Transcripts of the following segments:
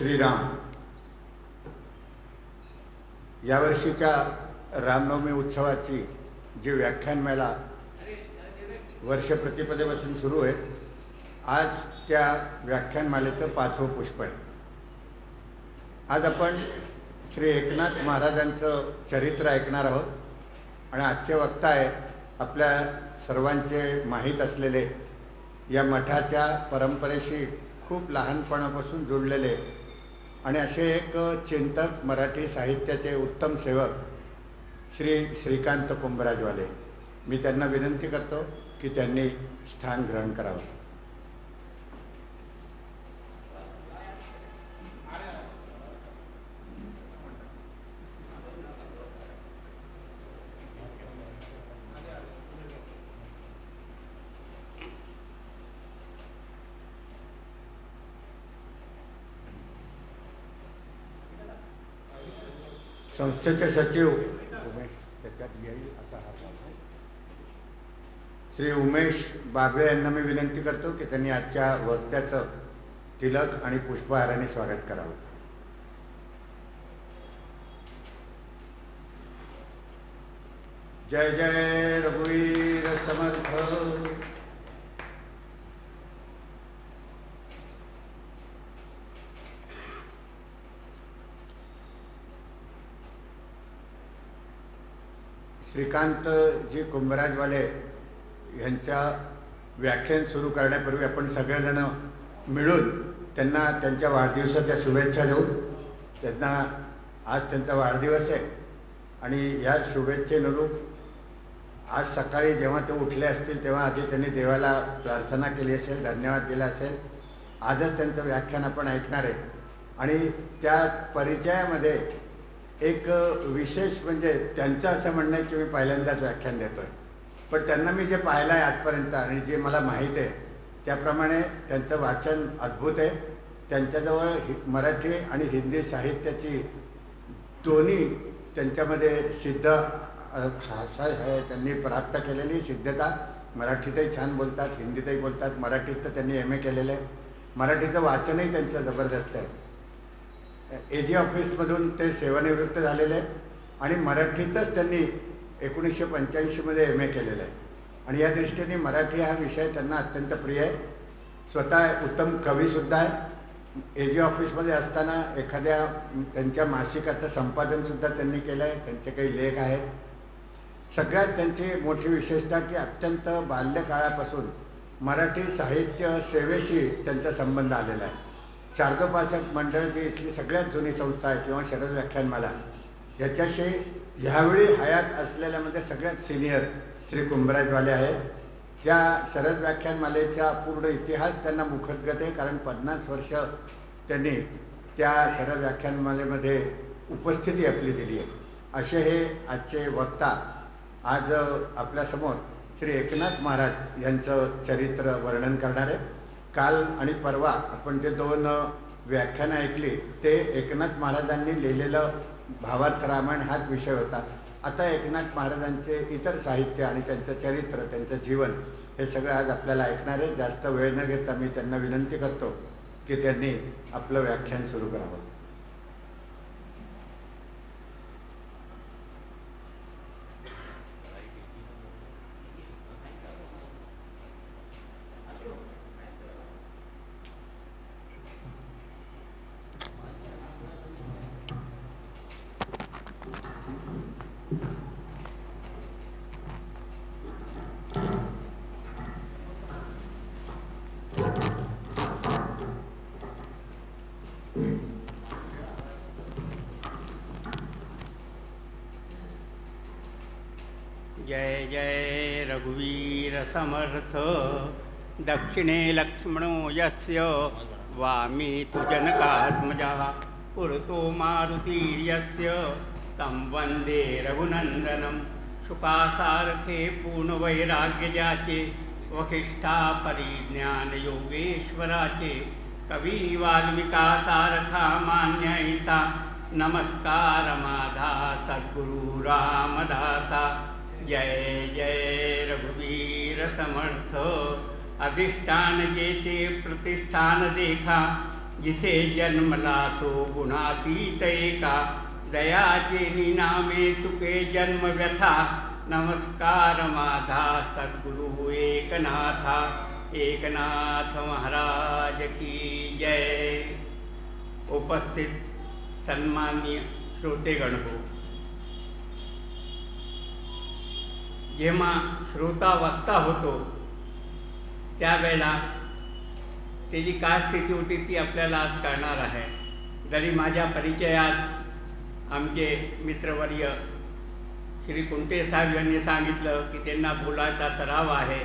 श्रीराम यावर्षीच्या रामनवमी उत्सवाची जी व्याख्यानमाला वर्षप्रतिपदेपासून सुरू आहे, आज त्या व्याख्यानमालेचं 5वं पुष्प आहे. आज आपण श्री एकनाथ महाराजांचं चरित्र ऐकणार आहोत आणि आजचे वक्ता आहे आपल्या सर्वांचे माहीत असलेले, या मठाच्या परंपरेशी खूप लहानपणापासून जोडलेले आणि असे एक चिंतक, मराठी साहित्याचे उत्तम सेवक श्री श्रीकांत कुंभराजवाले. मी त्यांना विनंती करतो की त्यांनी स्थान ग्रहण करावं. संस्थेचे सचिव श्री उमेश बागळे यांना मी विनंती करतो की त्यांनी आजच्या वक्त्याचं तिलक आणि पुष्पहाराने स्वागत करावं. जय जय रघुवीर समर्थ. श्रीकांतजी कुंभराजवाले यांच्या व्याख्यान सुरू करण्यापूर्वी आपण सगळेजण मिळून त्यांना त्यांच्या वाढदिवसाच्या शुभेच्छा देऊ. त्यांना आज त्यांचा वाढदिवस आहे आणि या शुभेच्छेनुरूप आज सकाळी जेव्हा ते उठले असतील तेव्हा आधी त्यांनी देवाला प्रार्थना केली असेल, धन्यवाद दिला असेल. आजच त्यांचं व्याख्यान आपण ऐकणार आहे आणि त्या परिचयामध्ये एक विशेष म्हणजे त्यांचं असं म्हणणं आहे की मी पहिल्यांदाच व्याख्यान देतो आहे, पण त्यांना मी जे पाहिलं आहे आजपर्यंत आणि जे मला माहीत आहे त्याप्रमाणे त्यांचं वाचन अद्भुत आहे. त्यांच्याजवळ मराठी आणि हिंदी साहित्याची दोन्ही त्यांच्यामध्ये सिद्ध आहे, त्यांनी प्राप्त केलेली सिद्धता. मराठीतही छान बोलतात, हिंदीतही बोलतात, मराठीत तर त्यांनी MA केलेलं आहे. मराठीचं वाचनही त्यांचं जबरदस्त आहे. AG ऑफिसमधून ते सेवानिवृत्त झालेले आहे आणि मराठीतच त्यांनी 1985मध्ये MA केलेलं आहे आणि या दृष्टीने मराठी हा विषय त्यांना अत्यंत प्रिय आहे. स्वतः उत्तम कवीसुद्धा आहे. AG ऑफिसमध्ये असताना एखाद्या त्यांच्या मासिकाचं संपादनसुद्धा त्यांनी केलं आहे. त्यांचे काही लेख आहेत. सगळ्यात त्यांची मोठी विशेषता की अत्यंत बाल्यकाळापासून मराठी साहित्य सेवेशी त्यांचा संबंध आलेला आहे. शारदोपासक मंडळ जी इथली सगळ्यात जुनी संस्था आहे किंवा शरद व्याख्यानमाला, याच्याशी ह्यावेळी हयात असलेल्यामध्ये सगळ्यात सिनियर श्री कुंभराजवाले आहेत. त्या शरद व्याख्यानमालेचा पूर्ण इतिहास त्यांना मुखोद्गत आहे, कारण 50 वर्ष त्यांनी त्या शरद व्याख्यानमालेमध्ये उपस्थिती आपली दिली आहे. असे हे आजचे वक्ता आज आपल्यासमोर श्री एकनाथ महाराज यांचं चरित्र वर्णन करणार आहे. काल आणि परवा आपण जे 2 व्याख्यानं ऐकली ते एकनाथ महाराजांनी लिहिलेलं भावार्थ रामायण हाच विषय होता. आता एकनाथ महाराजांचे इतर साहित्य आणि त्यांचं चरित्र, त्यांचं जीवन हे सगळं आज आपल्याला ऐकणार आहे. जास्त वेळ न घेता मी त्यांना विनंती करतो की त्यांनी आपलं व्याख्यान सुरू करावं. जय जय रघुवीर समर्थ. दक्षिणे लक्ष्मणो यस्य वामे तु जनकात्मजा पुरतो मारुतिर्यस्य तं वन्दे रघुनन्दनं. शुकासारखे पूर्णवैराग्य ज्याचे वसिष्ठा परिज्ञान योगेश्वराचे कवी वाल्मिकासारखा मान्यायसा नमस्कार माझा सद्गुरु रामदासा. जय जय रघुवीर समर्थ. अधिष्ठान जेते प्रतिष्ठान देखा जिथे जन्मला तो गुणातीत एका, दयाचे निनामे चुके जन्म व्यथा, नमस्कार माझा सद्गुरु एकनाथा, एकनाथ महाराज की जय. उपस्थित सन्माननीय श्रोतेगण हो, जेव्हा श्रोता वक्ता होतो त्यावेळेला त्याची काय स्थिती होती ती आपल्याला आज कळणार आहे. जरी माझ्या परिचयात आमचे मित्रवर्य श्री कुंटे साहेब यांनी सांगितलं की त्यांना बोलायचा सराव आहे.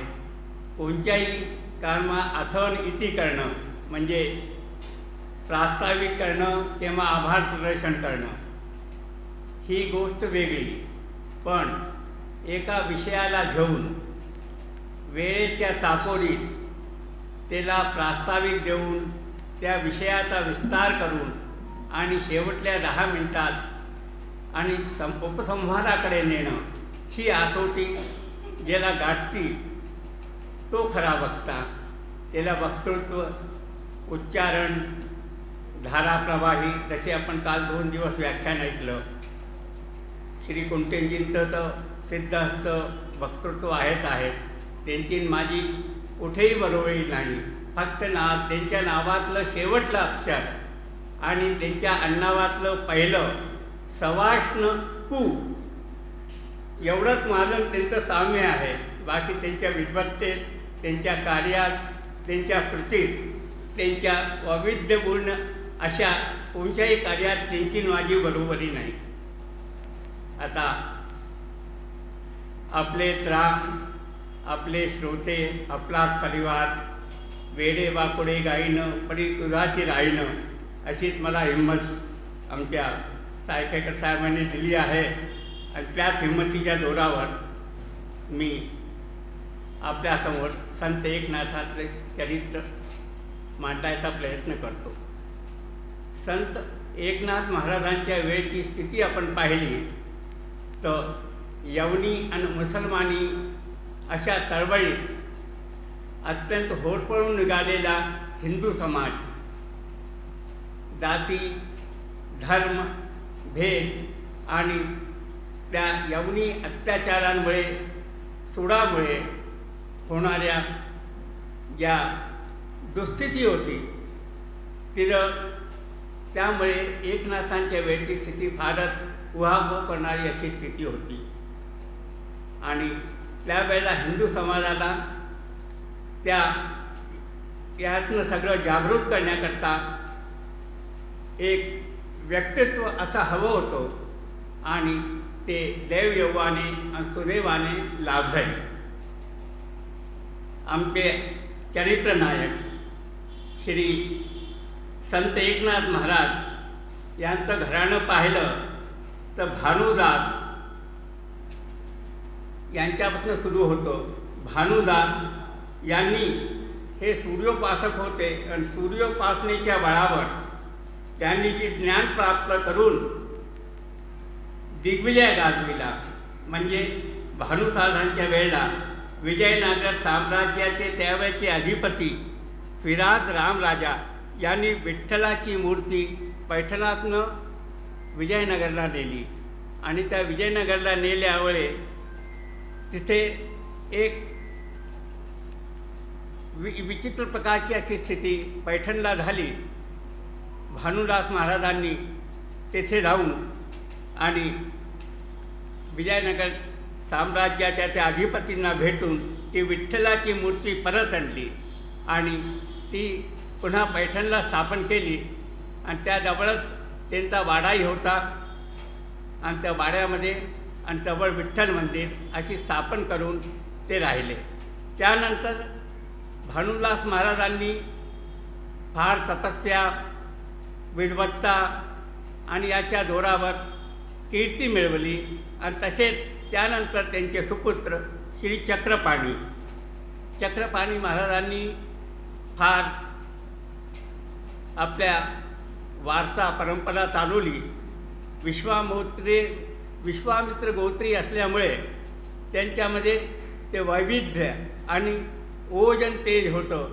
कोणत्याही कामा आथवण इति करणं म्हणजे प्रास्ताविक करणं किंवा आभार प्रदर्शन करणं ही गोष्ट वेगळी, पण एका विषयाला घेऊन वेळेच्या चाकोरीत त्याला प्रास्ताविक देऊन त्या विषयाचा विस्तार करून आणि शेवटल्या 10 मिनिटात आणि उपसंहाराकडे नेणं ही आसोटी ज्याला गाठती तो खरा वक्ता. त्याला वक्तृत्व, उच्चारण, धाराप्रवाही, जसे आपण काल 2 दिवस व्याख्यान ऐकलं. श्री कुंटेंजींचं तर सिद्धहस्त वक्तृत्व आहेत. त्यांची माझी कुठेही बरोबरी नाही. फक्त त्यांच्या नावातलं शेवटलं अक्षर आणि त्यांच्या आडनावातलं पहिलं सवाष्ण कू एवढंच माझं त्यांचं साम्य आहे. बाकी त्यांच्या विद्वत्तेत, त्यांच्या कार्यात, त्यांच्या कृतीत, त्यांच्या वैविध्यपूर्ण अशा कोणत्याही कार्यात त्यांची माझी बरोबरी नाही. आता आपले त्राम, आपले श्रोते, आपला परिवार, वेडे वाकुडे गाईनं परी तुझाची राईनं, अशीच मला हिंमत आमच्या सायकेकर साहेबांनी दिली आहे. आणि त्याच हिंमतीच्या जोरावर मी आपल्यासमोर संत एकनाथाचे चरित्र मांडायचा प्रयत्न करतो. संत एकनाथ महाराजांच्या वेळची स्थिती आपण पाहिली तर यवनी आणि मुसलमानी अशा चळवळीत अत्यंत होरपळून निघालेला हिंदू समाज जाती, धर्म, भेद आणि त्या यवनी अत्याचारांमुळे, सुडामुळे होणाऱ्या ज्या दुस्थिती होती तिथं, त्यामुळे एकनाथांच्या वेळची स्थिती फारच उहापोह करणारी अशी स्थिती होती. आणि त्यावेळेला हिंदू समाजाला यातनं सगळं जागृत करण्याकरता एक व्यक्तित्व असं हवं होतं आणि ते दैवयोगाने आणि सुदैवाने लाभलंय. आमचे चरित्रनायक श्री संत एकनाथ महाराज यांचं घराणं पाहिलं तर भानुदास यांच्यापासून सुरू होतं. भानुदास यांनी हे सूर्योपासक होते आणि सूर्योपासनेच्या बळावर त्यांनी जी ज्ञान प्राप्त करून दिग्विजय गाजविला. म्हणजे भानुसारांच्या वेळेला विजयनगर साम्राज्याचे त्यावेळचे अधिपती फिराज रामराजा यांनी विठ्ठलाची मूर्ती पैठणातनं विजयनगरला नेली आणि त्या विजयनगरला नेल्यामुळे तिथे एक विचित्र प्रकारची अशी स्थिती पैठणला झाली. भानुदास महाराजांनी तेथे जाऊन आणि विजयनगर साम्राज्याच्या त्या अधिपतींना भेटून ती विठ्ठलाची मूर्ती परत आणली आणि ती पुन्हा पैठणला स्थापन केली. आणि त्याजवळच त्यांचा वाडाही होता आणि त्या वाड्यामध्ये आणि जवळ विठ्ठल मंदिर अशी स्थापन करून ते राहिले. त्यानंतर भानुदास महाराजांनी फार तपस्या, विद्वत्ता आणि याच्या जोरावर कीर्ती मिळवली. आणि तसेच त्यानंतर त्यांचे सुपुत्र श्री चक्रपाणी महाराजांनी फार आपल्या वारसा परंपरा चालवली. विश्वामित्र गोत्री असल्यामुळे त्यांच्यामध्ये ते वैविध्य आणि ओज आणि तेज होतं.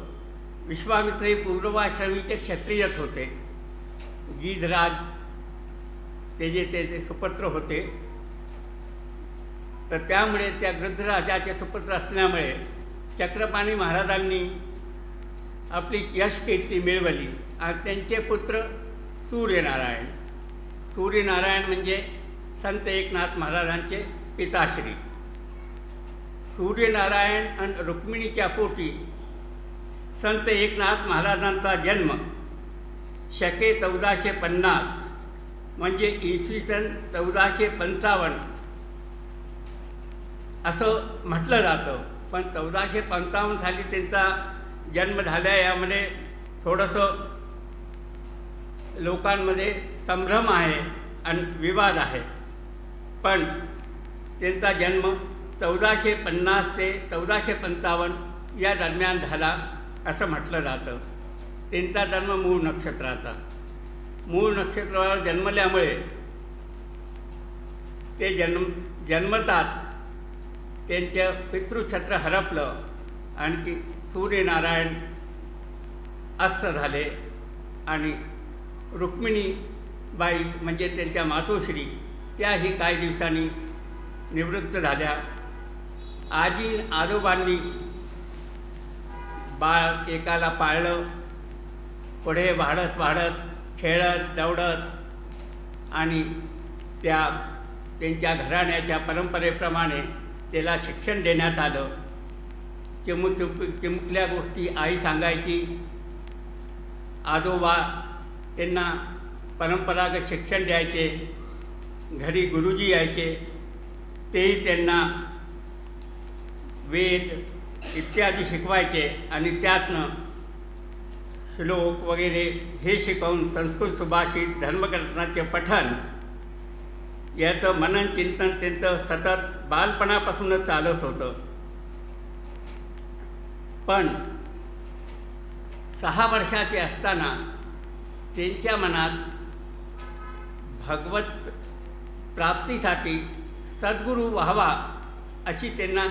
विश्वामित्र हे पूर्वाश्रमीचे क्षत्रियच होते. गीधराज ते सुपुत्र होते. तर त्यामुळे त्या गृध्रराजाचे सुपुत्र असल्यामुळे चक्रपाणी महाराजांनी आपली यशकीर्ती मिळवली आणि त्यांचे पुत्र सूर्यनारायण. सूर्यनारायण म्हणजे संत एकनाथ महाराजांचे पिताश्री. सूर्यनारायण आणि रुक्मिणीच्या पोटी संत एकनाथ महाराजांचा जन्म शके 1450 म्हणजे इसवी सन 1455 असं म्हटलं जातं. पण 1455 साली त्यांचा जन्म झाला. यामध्ये थोडंसं लोकांमध्ये संभ्रम आहे आणि विवाद आहे. पण त्यांचा जन्म 1450 ते 1455 या दरम्यान झाला असं म्हटलं जातं. त्यांचा जन्म मूळ नक्षत्राचा. मूळ नक्षत्रावर जन्मल्यामुळे ते जन्मतात त्यांचं पितृछत्र हरपलं. आणखी सूर्यनारायण अस्त झाले आणि रुक्मिणीबाई म्हणजे त्यांच्या मातोश्री त्याही काही दिवसांनी निवृत्त झाल्या. आजी आजोबांनी बाळ एकाला पाळलं. पुढे वाढत खेळत दौडत आणि त्यांच्या घराण्याच्या परंपरेप्रमाणे त्याला शिक्षण देण्यात आलं. चिमुकल्या गोष्टी आई सांगायची. आजोबा त्यांना परंपरागत शिक्षण द्यायचे. घरी गुरुजी यायचे, तेही त्यांना वेद इत्यादी शिकवायचे आणि त्यातनं श्लोक वगैरे हे शिकवून संस्कृत सुभाषित धर्मग्रंथाचे पठण याचं मनन चिंतन त्यांचं सतत बालपणापासूनच चालत होतं. पण 6 वर्षाचे असताना त्यांच्या मनात भगवत प्राप्तीसाठी सद्गुरू व्हावा अशी त्यांना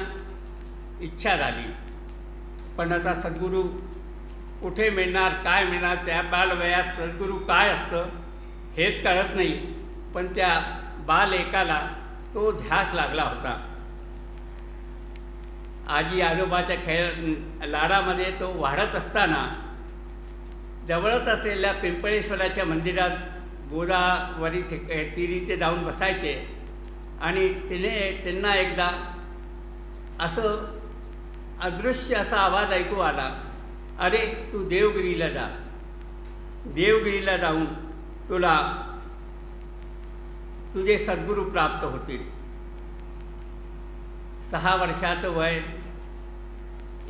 इच्छा झाली. पण आता सद्गुरू कुठे मिळणार, काय मिळणार, त्या बालवयात सद्गुरू काय असतं हेच कळत नाही. पण त्या बाल एकाला तो ध्यास लागला होता. आजी आजोबाच्या लाडामध्ये तो वाढत असताना जवळच असलेल्या पिंपळेश्वराच्या मंदिरात गोदावरी तीरी ते जाऊन बसायचे. आणि त्यांना एकदा असं अदृश्य असा आवाज ऐकू आला, अरे तू देवगिरीला जा, देवगिरीला जाऊन तुला तुझे सद्गुरू प्राप्त होतील. 6 वर्षाचं वय,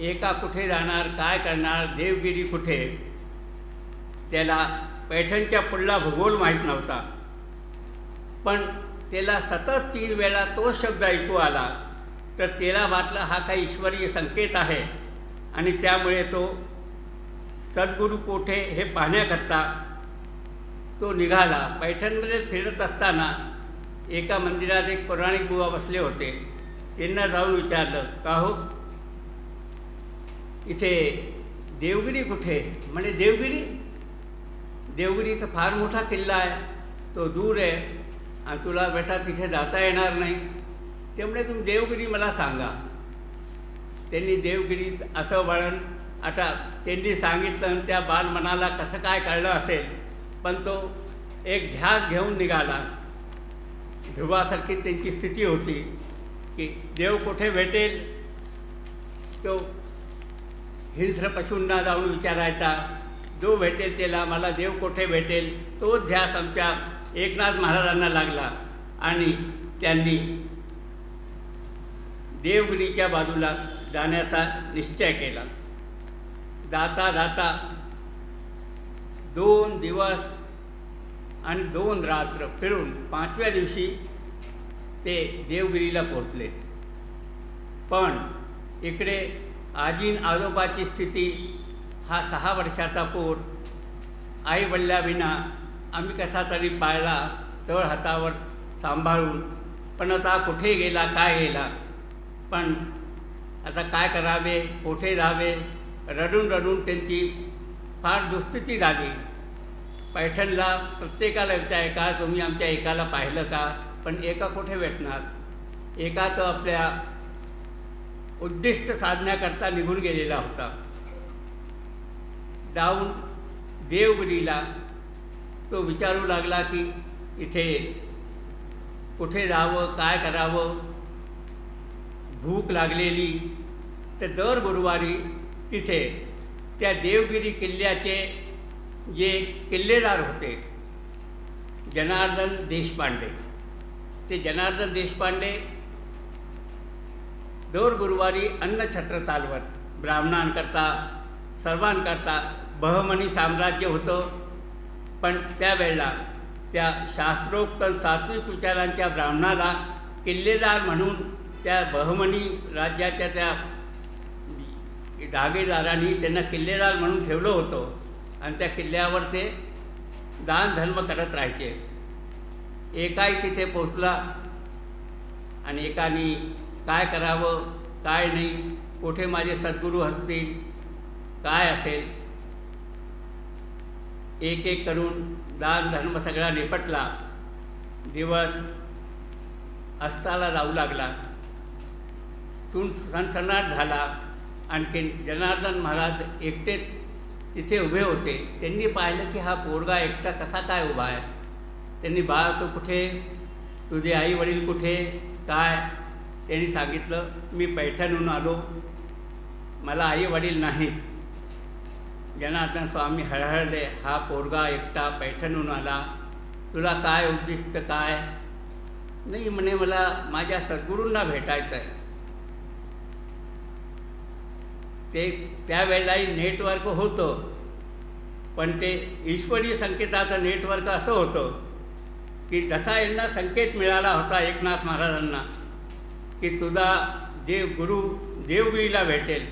एका कुठे जाणार, काय करणार, देवगिरी कुठे, त्याला पैठणच्या पुढला भूगोल माहीत नव्हता. पण त्याला सतत 3 वेळा तोच शब्द ऐकू आला. तर त्याला वाटलं हा काही ईश्वरीय संकेत आहे आणि त्यामुळे तो सद्गुरू कोठे हे पाहण्याकरता तो निघाला. पैठणमध्ये फिरत असताना एका मंदिरात एक पौराणिक बुवा बसले होते. त्यांना जाऊन विचारलं, का हो इथे देवगिरी कुठे? म्हणे देवगिरीचा फार मोठा किल्ला आहे, तो दूर आहे आणि तुला बेटा तिथे जाता येणार नाही. त्यामुळे तुम्ही देवगिरी मला सांगा. त्यांनी देवगिरीत असं वर्णन, आता त्यांनी सांगितलं आणि त्या बालमनाला कसं काय कळलं असेल. पण तो एक ध्यास घेऊन निघाला. ध्रुवासारखी त्यांची स्थिती होती की देव कुठे भेटेल तो हिंस्र पशूंना जाऊन विचारायचा, जो भेटेल त्याला, मला देव कुठे भेटेल. तो ध्यास आमच्या एकनाथ महाराजांना लागला आणि त्यांनी देवगिरीच्या बाजूला जाण्याचा निश्चय केला. जाता जाता 2 दिवस आणि 2 रात्र फिरून 5व्या दिवशी ते देवगिरीला पोहोचले. पण इकडे आजी आजोबाची स्थिती, हा 6 वर्षाचा पोर आईवडिलाविना आम्ही कसा तरी पाळला तळ हातावर सांभाळून. पण आता कुठे गेला, काय गेला, पण आता काय करावे, कुठे जावे रडून रडून त्यांची फार दुस्थिती झाली. पैठणला प्रत्येकाला विचार का तुम्ही आमच्या एकाला पाहिलं का, पण एका कुठे भेटणार. एका तो आपल्या उद्दिष्ट साधण्याकरता निघून गेलेला होता. जाऊन देवगिरीला तो विचारू लागला की इथे कुठे जावं, काय करावं. भूक लागलेली. तर दर गुरुवारी तिथे त्या देवगिरी किल्ल्याचे जे किल्लेदार होते जनार्दन देशपांडे, ते जनार्दन देशपांडे दर गुरुवारी अन्नछत्र चालवत ब्राह्मणांकरता सर्वांकरता. बहमनी साम्राज्य होतं, पण त्यावेळेला त्या शास्त्रोक्त सात्विक विचारांच्या ब्राह्मणाला किल्लेदार म्हणून त्या बहमनी राज्याच्या त्या धागेदारांनी त्यांना किल्लेदार म्हणून ठेवलं होतं आणि त्या किल्ल्यावर ते दान धर्म करत राहायचे. एकाही तिथे पोचला आणि एकाने काय करावं काय नाही, कुठे माझे सद्गुरू असतील काय असेल, एक एक करून दान धर्म सगळा निपटला. दिवस अस्ताला जाऊ लागला. सणसणाट झाला. आणखी जनार्दन महाराज एकटेच तिथे उभे होते. त्यांनी पाहिलं की हा पोरगा एकटा कसा काय उभा आहे. त्यांनी बाळा तो कुठे, तुझे आई वडील कुठे काय. त्यांनी सांगितलं मी पैठणहून आलो, मला आई वडील नाहीत. जनार्दन स्वामी हळहळले, हा पोरगा एकटा पैठणहून आला, तुला काय उद्दिष्ट काय. नाही म्हणे मला माझ्या सद्गुरूंना भेटायचं आहे. ते त्यावेळेलाही नेटवर्क होतं, पण ते ईश्वरी संकेताचं नेटवर्क असं होतं की जसा यांना संकेत मिळाला होता एकनाथ महाराजांना की तुझा जे गुरु देवगिरीला भेटेल,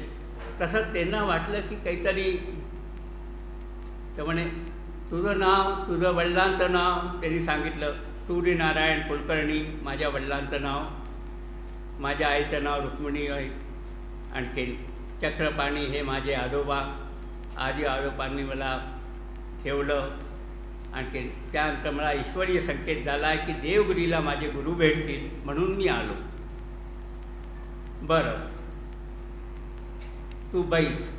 तसंच त्यांना वाटलं की काहीतरी. तर म्हणे तुझं नाव, तुझं वडिलांचं नाव त्यांनी सांगितलं. सूर्यनारायण कुलकर्णी माझ्या वडिलांचं नाव, माझ्या आईचं नाव रुक्मिणी आहे, आणखीन चक्रपाणी हे माझे आजोबा, आजी आजोबांनी मला ठेवलं. आणखी त्यानंतर मला ईश्वरीय संकेत झाला आहे की देवगिरीला माझे गुरु भेटतील म्हणून मी आलो. बरं तू बैस.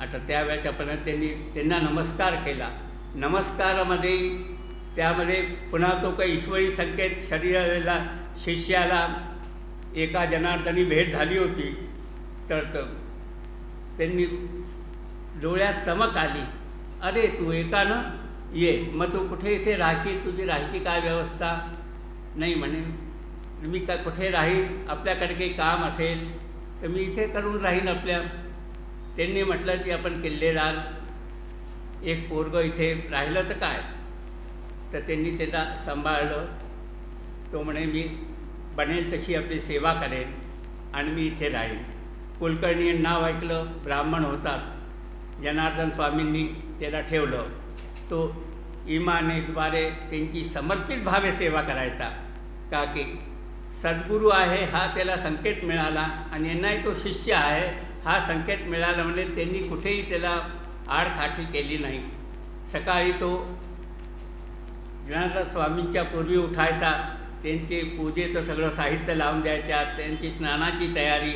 आता त्यावेळेच्यापर्यंत त्यांना नमस्कार केला. नमस्कारामध्ये त्यामध्ये पुन्हा तो काही ईश्वरी संकेत शरीराला शिष्याला एका जनार्दनी भेट झाली होती. तर त्यांनी डोळ्यात चमक आली, अरे तू एकानं ये, मग तू कुठे इथे राहशील, तुझी राहायची काय व्यवस्था. नाही म्हणे मी काय कुठे राहील, आपल्याकडे काही काम असेल तर मी इथे करून राहीन आपल्या. त्यांनी म्हटलं की आपण किल्लेदार एक पोरगं इथे राहिलं तर काय. तर त्यांनी त्याला सांभाळलं. तो म्हणे मी बनेल तशी आपली सेवा करेन आणि मी इथे राहीन. कुलकर्णी नाव ऐकलं, ब्राह्मण होतात. जनार्दन स्वामींनी त्याला ठेवलं. तो इमानेद्वारे त्यांची समर्पित भावे सेवा करायचा. का की सद्गुरू आहे हा त्याला संकेत मिळाला आणि यांनाही तो शिष्य आहे हा संकेत मिळाला. म्हणजे त्यांनी कुठेही त्याला आडखाटी केली नाही. सकाळी तो जनार्दन स्वामींच्या पूर्वी उठायचा, त्यांचे पूजेचं सगळं साहित्य लावून द्यायच्या, त्यांची स्नानाची तयारी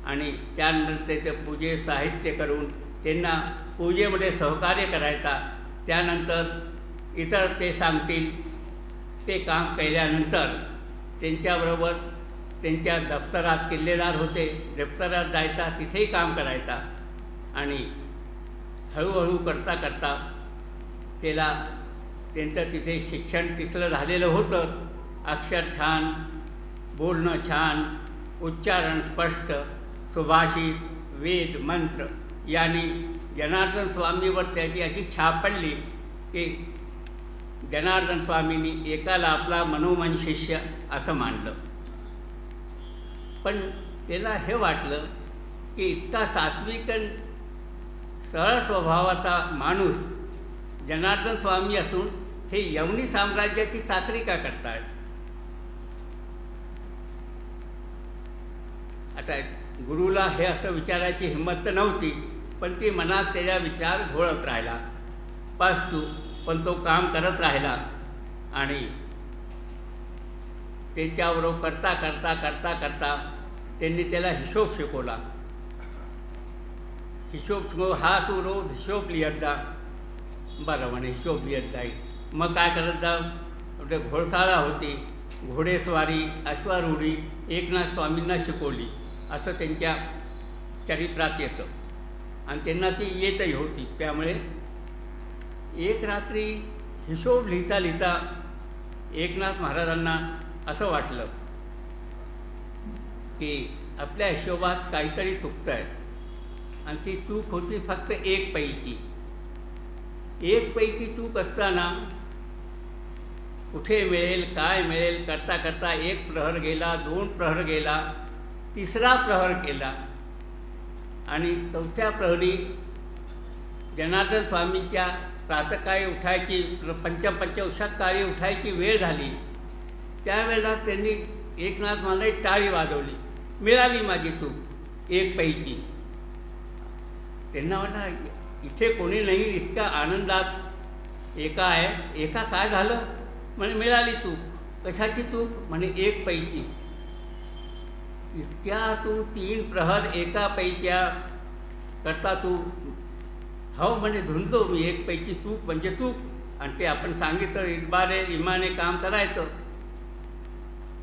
आणि त्यानंतर त्याचं पूजे साहित्य करून त्यांना पूजेमध्ये सहकार्य करायचा. त्यानंतर इतर ते सांगतील ते काम केल्यानंतर त्यांच्याबरोबर त्यांच्या दप्तरात किल्लेदार होते, दप्तरात जायचा, तिथेही काम करायचा. आणि हळूहळू करता करता त्याला त्यांचं तिथे शिक्षण तिथलं झालेलं होतं. अक्षर छान, बोलणं छान, उच्चारण स्पष्ट, सुभाषित, वेद मंत्र यांनी जनार्दन स्वामीवर त्याची अशी छाप पडली की जनार्दन स्वामींनी एकाला आपला मनोमन शिष्य असं मानलं. पण त्याला हे वाटलं की इतका सात्विक सरळ स्वभावाचा माणूस जनार्दन स्वामी असून हे यवनी साम्राज्याची चाकरी का करतायत. आता गुरुला हे असं विचारायची हिंमत तर नव्हती, पण ती मनात त्याच्या विचार घोळत राहिला. पास्तू पण तो काम करत राहिला आणि त्याच्याबरोबर करता करता करता करता त्यांनी त्याला हिशोब शिकवला. हिशोब शिकव, हा तू रोज हिशोब लिहत जा. बरं म्हणे, हिशोब लिहत जाईल. मग काय करत जा, म्हणजे घोडसाळा होती, घोडेस्वारी, अश्वारूढी एकनाथ स्वामींना शिकवली असं त्यांच्या चरित्रात येतं आणि त्यांना ती येतही होती. त्यामुळे एक रात्री हिशोब लिहिता लिहिता एकनाथ महाराजांना असं वाटलं की आपल्या हिशोबात काहीतरी चुकतं आहे आणि ती चूक होती फक्त एक पैकी. एक पैकी चूक असताना कुठे मिळेल काय मिळेल करता करता एक प्रहर गेला, 2 प्रहर गेला, 3रा प्रहर केला आणि 4थ्या प्रहरी जनार्दन स्वामींच्या प्रातःकाळी उठायची, पंचवशात उठायची वेळ झाली. त्यावेळेला त्यांनी एकनाथ महाराज टाळी वाजवली. मिळाली माझी चूक एक पैकी. त्यांना म्हणा, इथे कोणी नाही, इतका आनंदात एका आहे. एका काय झालं म्हणे, मिळाली चूक. कशाची चूक म्हणे, एक पैकी. इतक्या तू 3 प्रहर एका पैक्या करता तू हो म्हणे धुंदलो मी. एक पैकी चूक म्हणजे चूक आणि ते आपण सांगितलं इमाने काम करायचं.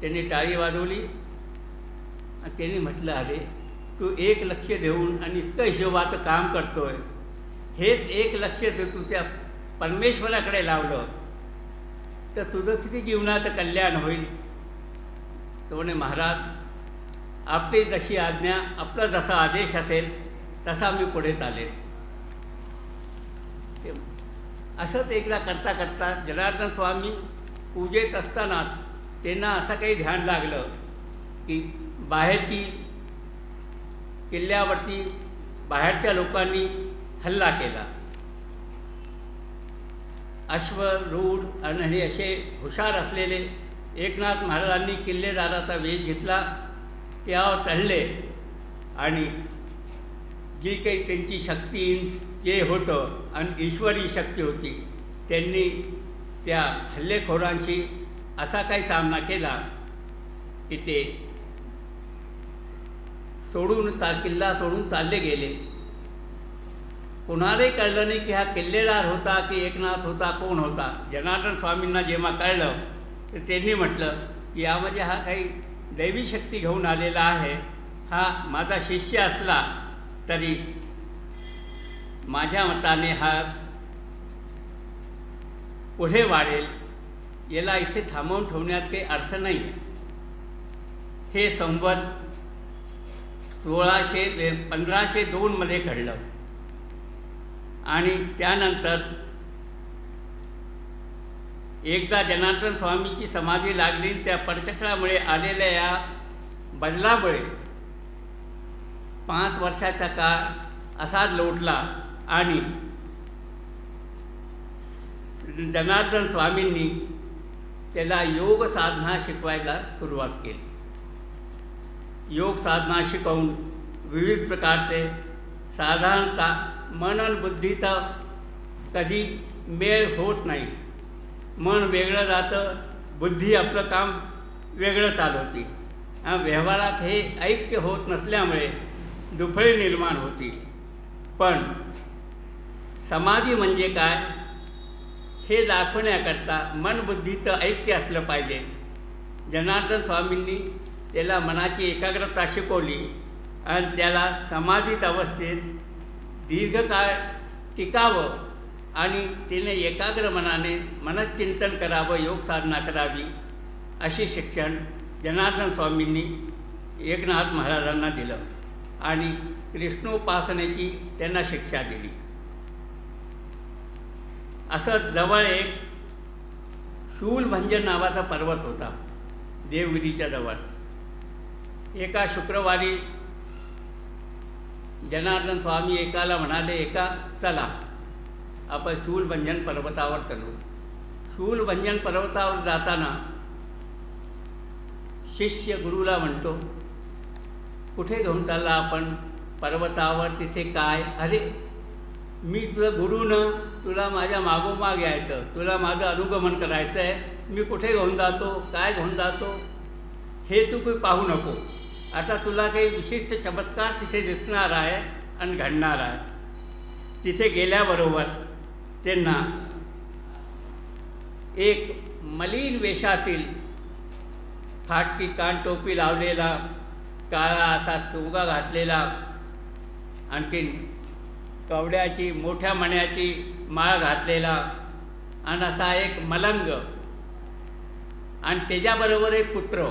त्यांनी टाळी वाजवली आणि त्यांनी म्हटलं, अरे तू एक लक्ष देऊन आणि इतकं हिशोबाचं काम करतोय, हेच एक लक्ष दे तू त्या परमेश्वराकडे लावलं तर तुझं किती जीवनाचं कल्याण होईल. तो म्हणे, महाराज आपली जशी आज्ञा, आपला जसा आदेश असेल तसा मी पुढे चालेल. असंच एकदा करता करता जनार्दन स्वामी पूजेत असताना त्यांना असं काही ध्यान लागलं की बाहेरची किल्ल्यावरती बाहेरच्या लोकांनी हल्ला केला. अश्वरूढ आणि असे हुशार असलेले एकनाथ महाराजांनी किल्लेदाराचा वेश घेतला, त्यावर चढले आणि जी काही त्यांची शक्ती जे होतं आणि ईश्वरी शक्ती होती, त्यांनी त्या हल्लेखोरांशी असा काही सामना केला की ते किल्ला सोडून चालले गेले. कुणालाही कळलं नाही की हा किल्लेदार होता की एकनाथ होता, कोण होता. जनार्दन स्वामींना जेव्हा कळलं तर त्यांनी म्हटलं की यामध्ये हा काही दैवी शक्ती घेऊन आलेला आहे. हा माझा शिष्य असला तरी माझ्या मताने हा पुढे वाढेल, याला इथे थांबवून ठेवण्यात काही अर्थ नाही आहे. हे संवत 1502 घडलं आणि त्यानंतर एकदा जनार्दन स्वामीची समाधी लागली. त्या परचक्रामुळे आलेल्या या बदलामुळे 5 वर्षाचा काळ असाच लोटला आणि जनार्दन स्वामींनी त्याला योग साधना शिकवायला सुरुवात केली. योग साधना शिकवून विविध प्रकारचे, साधारणतः मन आणि बुद्धीचा कधी मेळ होत नाही. मन वेगळं जातं, बुद्धी आपलं काम वेगळं चालवते. व्यवहारात हे ऐक्य होत नसल्यामुळे दुफळी निर्माण होती. पण समाधी म्हणजे काय हे दाखवण्याकरता मनबुद्धीचं ऐक्य असलं पाहिजे. जनार्दन स्वामींनी त्याला मनाची एकाग्रता शिकवली आणि त्याला समाधीत अवस्थेत दीर्घकाळ टिकावं आणि तिने एकाग्र मनाने मनचिंतन करावं, योग साधना करावी, असे शिक्षण जनार्दन स्वामींनी एकनाथ महाराजांना दिलं आणि कृष्णोपासनेची त्यांना शिक्षा दिली. असं जवळ एक शूलभंजन नावाचा पर्वत होता देवगिरीच्या जवळ. एका शुक्रवारी जनार्दन स्वामी एकाला म्हणाले, एका चला आपण शूलभंजन पर्वतावर चलू. शूलभंजन पर्वतावर जाताना शिष्य गुरुला म्हणतो कुठे घेऊन चालला आपण? पर्वतावर. तिथे काय? अरे मी तुला गुरुनं तुला माझ्या मागोमाग यायचं, तुला माझं अनुगमन करायचं आहे. मी कुठे घेऊन जातो, काय घेऊन जातो हे तू काही पाहू नको. आता तुला काही विशिष्ट चमत्कार तिथे दिसणार आहे आणि घडणार आहे. तिथे गेल्याबरोबर त्यांना एक मलिन वेशातील, फाटकी कानटोपी लावलेला, काळा असा चोगा घातलेला, आणखीन कवड्याची मोठ्या मण्याची माळ घातलेला आणि असा एक मलंग आणि त्याच्याबरोबर एक पुत्र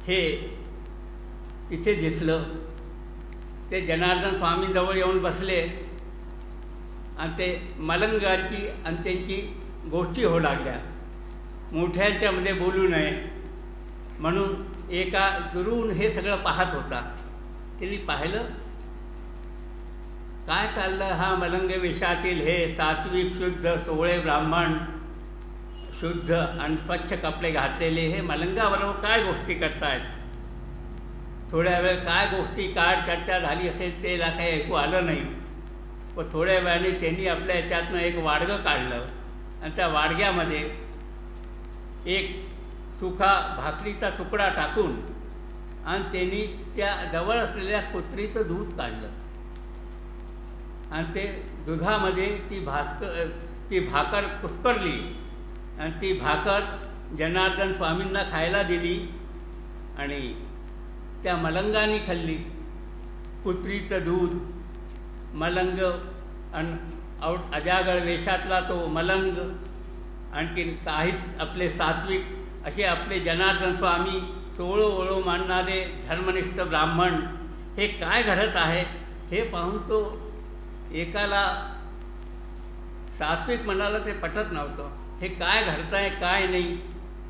हे तिथे दिसलं. ते जनार्दन स्वामींजवळ येऊन बसले आणि ते मलंगाची आणि त्यांची गोष्टी होऊ लागल्या. मोठ्यांच्यामध्ये बोलू नये म्हणून एका दुरून हे सगळं पाहत होता. त्यांनी पाहिलं काय चाललं. हा मलंग वेशातील हे सात्विक शुद्ध सोवळे ब्राह्मण, शुद्ध आणि स्वच्छ कपडे घातलेले हे मलंगाबरोबर काय गोष्टी करतायत. थोड्या वेळ काय गोष्टी काय चर्चा झाली असेल ते काही ऐकू आलं नाही. व थोड्या वेळाने त्यांनी आपल्या ह्याच्यातनं एक वाडगं काढलं आणि त्या वाडग्यामध्ये एक सुका भाकरीचा तुकडा टाकून आणि त्यांनी त्या जवळ असलेल्या कुत्रीचं दूध काढलं आणि ते दुधामध्ये ती भाकर कुस्करली आणि ती भाकर जनार्दन स्वामींना खायला दिली आणि त्या मलंगाने खाल्ली. कुत्रीचं दूध, मलंग आणि अजागळ वेशातला तो मलंग, आणखीन आपले सात्विक असे आपले जनार्दन स्वामी, सोळो ओळो मानणारे धर्मनिष्ठ ब्राह्मण, हे काय घडत आहे हे पाहून तो एकाला सात्विक मनाला ते पटत नव्हतं. हे काय घडत आहे काय नाही.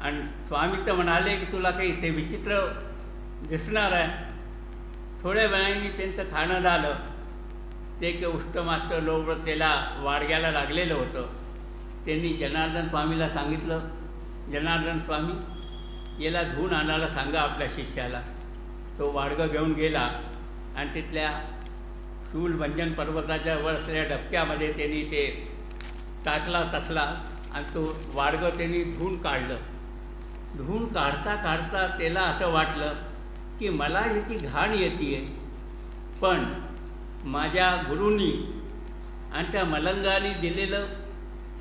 आणि स्वामीचं म्हणाले की तुला काही इथे विचित्र दिसणार आहे. थोड्या वेळाने त्यांचं खाणं झालं. ते की उष्टमाष्ट लोभ त्याला वाडग्याला लागलेलं होतं. त्यांनी जनार्दन स्वामीला सांगितलं, जनार्दन स्वामी याला धुवून आणायला सांगा आपल्या शिष्याला. तो वाडगं घेऊन गेला आणि तिथल्या शूलभंजन पर्वताच्या वर असलेल्या डबक्यामध्ये त्यांनी ते टाकला तसला आणि तो वाडगं त्यांनी धुवून काढलं. धुवून काढता काढता त्याला असं वाटलं की मला ह्याची घाण येते आहे, पण माझ्या गुरूंनी आणि त्या मलंगाने दिलेलं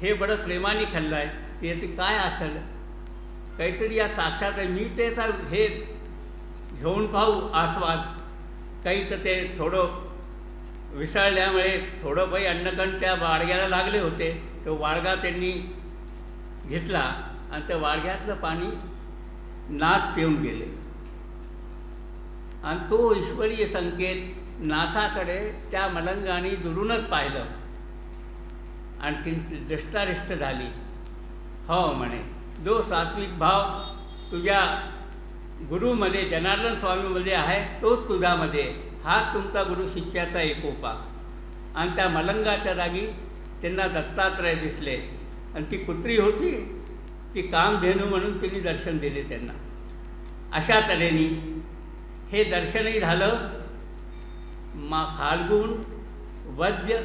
हे बडं प्रेमाने खाल्लं आहे, त्याचे काय असेल काहीतरी या साक्षात आहे. मी त्याचा हे घेऊन पाहू आस्वाद. काही तर ते थोडं विसळल्यामुळे थोडं काही अन्नकण त्या वाडग्याला लागले होते. तो वाडगा त्यांनी घेतला आणि त्या वाडग्यातलं पाणी नाथ पिऊन गेले आणि तो ईश्वरीय संकेत नाथाकडे त्या मलंगाने दुरूनच पाहिलं. आणखीन दृष्टारिष्ट झाली. हो म्हणे, जो सात्विक भाव तुझ्या गुरुमध्ये जनार्दन स्वामीमध्ये आहे तोच तुझ्यामध्ये. हा तुमचा गुरु शिष्याचा एकोपा. आणि त्या मलंगाच्या जागी त्यांना दत्तात्रय दिसले आणि ती कुत्री होती ती कामधेनू म्हणून त्यांनी दर्शन दिले त्यांना. अशा तऱ्हेने हे दर्शनही झालं फाल्गुन वद्य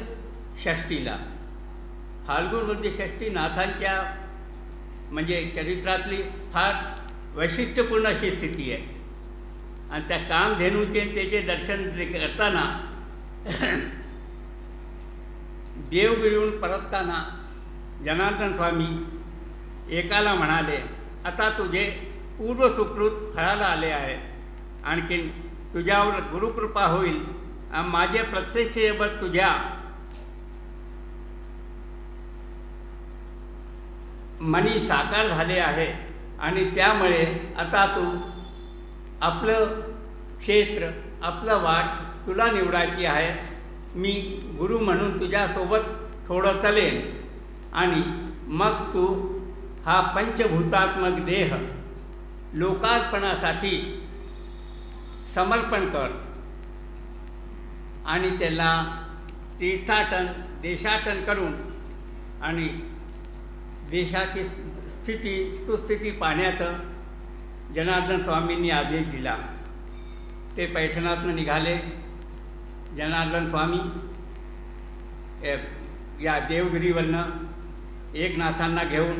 षष्टीला. फाल्गुन वद्य षष्टी नाथांच्या म्हणजे चरित्रातली फार वैशिष्ट्यपूर्ण अशी स्थिती आहे. आणि त्या कामधेनूचे त्याचे दर्शन करताना देवगिरीहून परतताना जनार्दन स्वामी एकाला म्हणाले, आता तुझे पूर्वसुकृत फळाला आले आहे. आणखीन तुझ्यावर गुरुकृपा होईल आणि माझे प्रत्यक्षेबत तुझ्या मनी साकार झाले आहे आणि त्यामुळे आता तू आपलं क्षेत्र आपलं वाट तुला निवडायची आहे. मी गुरु म्हणून तुझ्यासोबत थोडं चलेन आणि मग तू हा पंचभूतात्मक देह लोकार्पणासाठी समर्पण कर आणि त्याला तीर्थाटन देशाटन करून आणि देशाची स्थिती सुस्थिती पाहण्याचं जनार्दन स्वामींनी आदेश दिला. ते पैठणातून निघाले. जनार्दन स्वामी या देवगिरीवरनं एकनाथांना घेऊन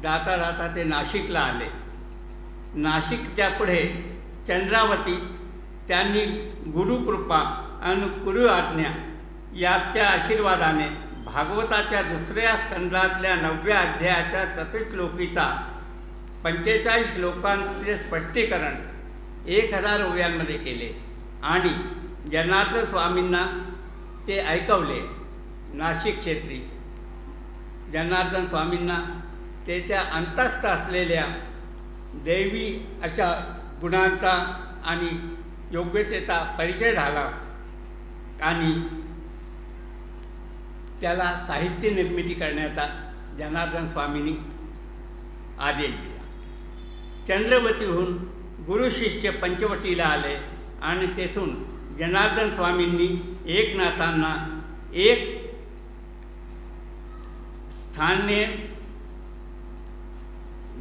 जाता जाता ते नाशिकला आले. नाशिकच्या पुढे चंद्रावती त्यांनी गुरुकृपा आणि कुरु आज्ञा या त्या आशीर्वादाने भागवताच्या दुसऱ्या स्कंदातल्या 9व्या अध्यायाच्या चतुश्लोकीचा 45 श्लोकांचे स्पष्टीकरण 1000 ओव्यांमध्ये केले आणि जनार्दन स्वामींना ते ऐकवले. नाशिक क्षेत्री जनार्दन स्वामींना त्याच्या अंतस्थ असलेल्या दैवी अशा गुणांचा आणि योग्यतेचा परिचय झाला आणि त्याला साहित्य निर्मिती करण्याचा जनार्दन स्वामींनी आदेश दिला. चंद्रवतीहून गुरुशिष्य पंचवटीला आले आणि तेथून जनार्दन स्वामींनी एकनाथांना एक स्थाने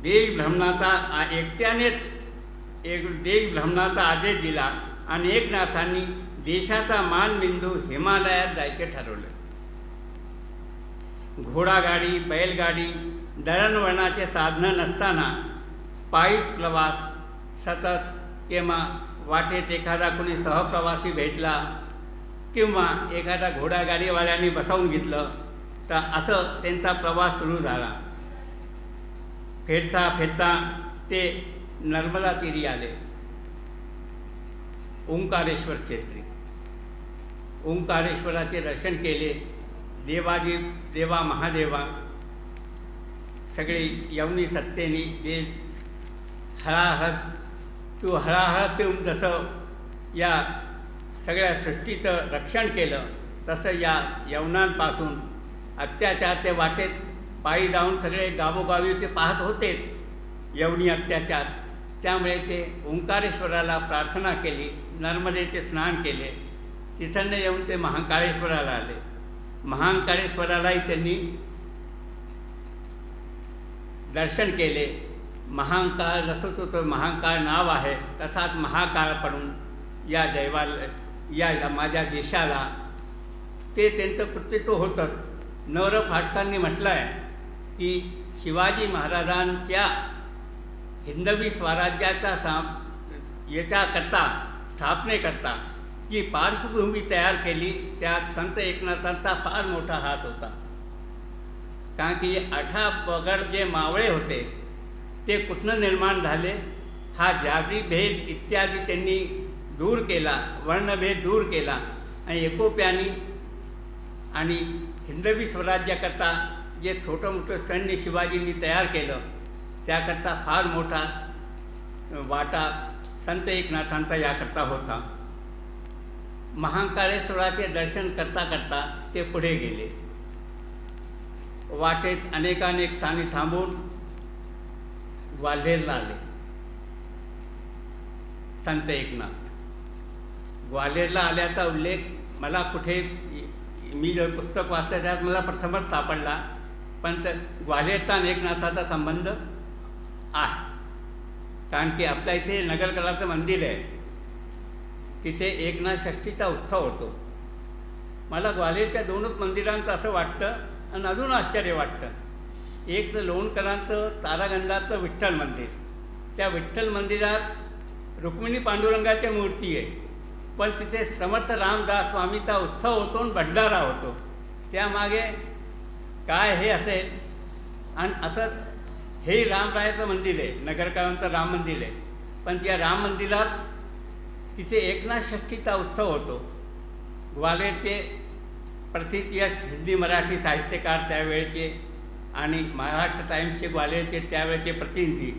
देशभ्रमणाचा एकट्याने देशभ्रमणाचा आदेश दिला आणि एकनाथांनी देशाचा मानबिंदू हिमालयात जायचे ठरवले. घोडागाडी, बैलगाडी, दळणवळणाचे साधनं नसताना पायीच प्रवास सतत किंवा वाटेत एखादा कोणी सहप्रवासी भेटला किंवा एखादा घोडागाडीवाल्याने बसवून घेतलं तर असं त्यांचा प्रवास सुरू झाला. फिरता फिरता ते नर्मदा तीरी आले. ओंकारेश्वर क्षेत्री ओंकारेश्वराचे दर्शन केले. देवा महादेवा सगळे यवनी सत्तेने दे हळाहळ तू हळाहळ पिऊन जसं या सगळ्या सृष्टीचं रक्षण केलं तसं या यवनांपासून अत्याचार ते वाटेत पायी जाऊन सगळे गावोगावी ते पाहत होते यवनी अत्याचार. त्यामुळे ते ओंकारेश्वराला प्रार्थना केली, नर्मदेचे स्नान केले. तिथं येऊन ते महाकाळेश्वराला आले. महाकाळेश्वरालाही त्यांनी दर्शन केले. महाकाळ जसं तो महाकाळ नाव आहे तसाच महाकाळ पडून या दैवाला या माझ्या देशाला ते त्यांचं कृतित्व होतं. नवरं फाटकांनी म्हटलं आहे की शिवाजी महाराजांच्या हिंदवी स्वराज्याचा याच्याकरता स्थापनेकरता जी पार्श्वभूमी तयार केली त्यात संत एकनाथांचा फार मोठा हात होता. कारण की 18 पगड जे मावळे होते ते कुठनं निर्माण झाले, हा जातीभेद इत्यादी त्यांनी दूर केला, वर्णभेद दूर केला आणि एकोप्याने आणि हिंदवी स्वराज्याकरता जे छोटं मोठं सैन्य शिवाजींनी तयार केलं त्याकरता फार मोठा वाटा संत एकनाथांचा याकरता होता. महाकाळेश्वराचे दर्शन करता करता ते पुढे गेले. वाटेत अनेकानेक स्थानी थांबून ग्वाल्हेरला आले. संत एकनाथ ग्वाल्हेरला आल्याचा उल्लेख मला कुठे मी जर पुस्तक वाचलं त्यात मला प्रथमच सापडला, पण ग्वाल्हेरचा आणि एकनाथाचा संबंध आहे. कारण की आपल्या इथे नगरकलाचं मंदिर आहे, तिथे एकनाथ षष्ठीचा उत्सव होतो. मला ग्वाल्हेरच्या दोनच मंदिरांचं असं वाटतं आणि अजून आश्चर्य वाटतं. एक तर लोणकरांचं तारागंधाचं विठ्ठल मंदिर, त्या विठ्ठल मंदिरात रुक्मिणी पांडुरंगाच्या मूर्ती आहे, पण तिथे समर्थ रामदास स्वामीचा उत्सव होतो आणि भंडारा होतो. त्यामागे काय हे असेल. आणि असं हे रामरायाचं मंदिर आहे, नगरकरांचं राम मंदिर आहे, पण त्या राम मंदिरात तिथे एकनाथ षष्ठीचा उत्सव होतो. ग्वाल्हेरचे प्रथित यश हिंदी मराठी साहित्यकार त्यावेळेचे आणि महाराष्ट्र टाइम्सचे ग्वाल्हेरचे त्यावेळेचे प्रतिनिधी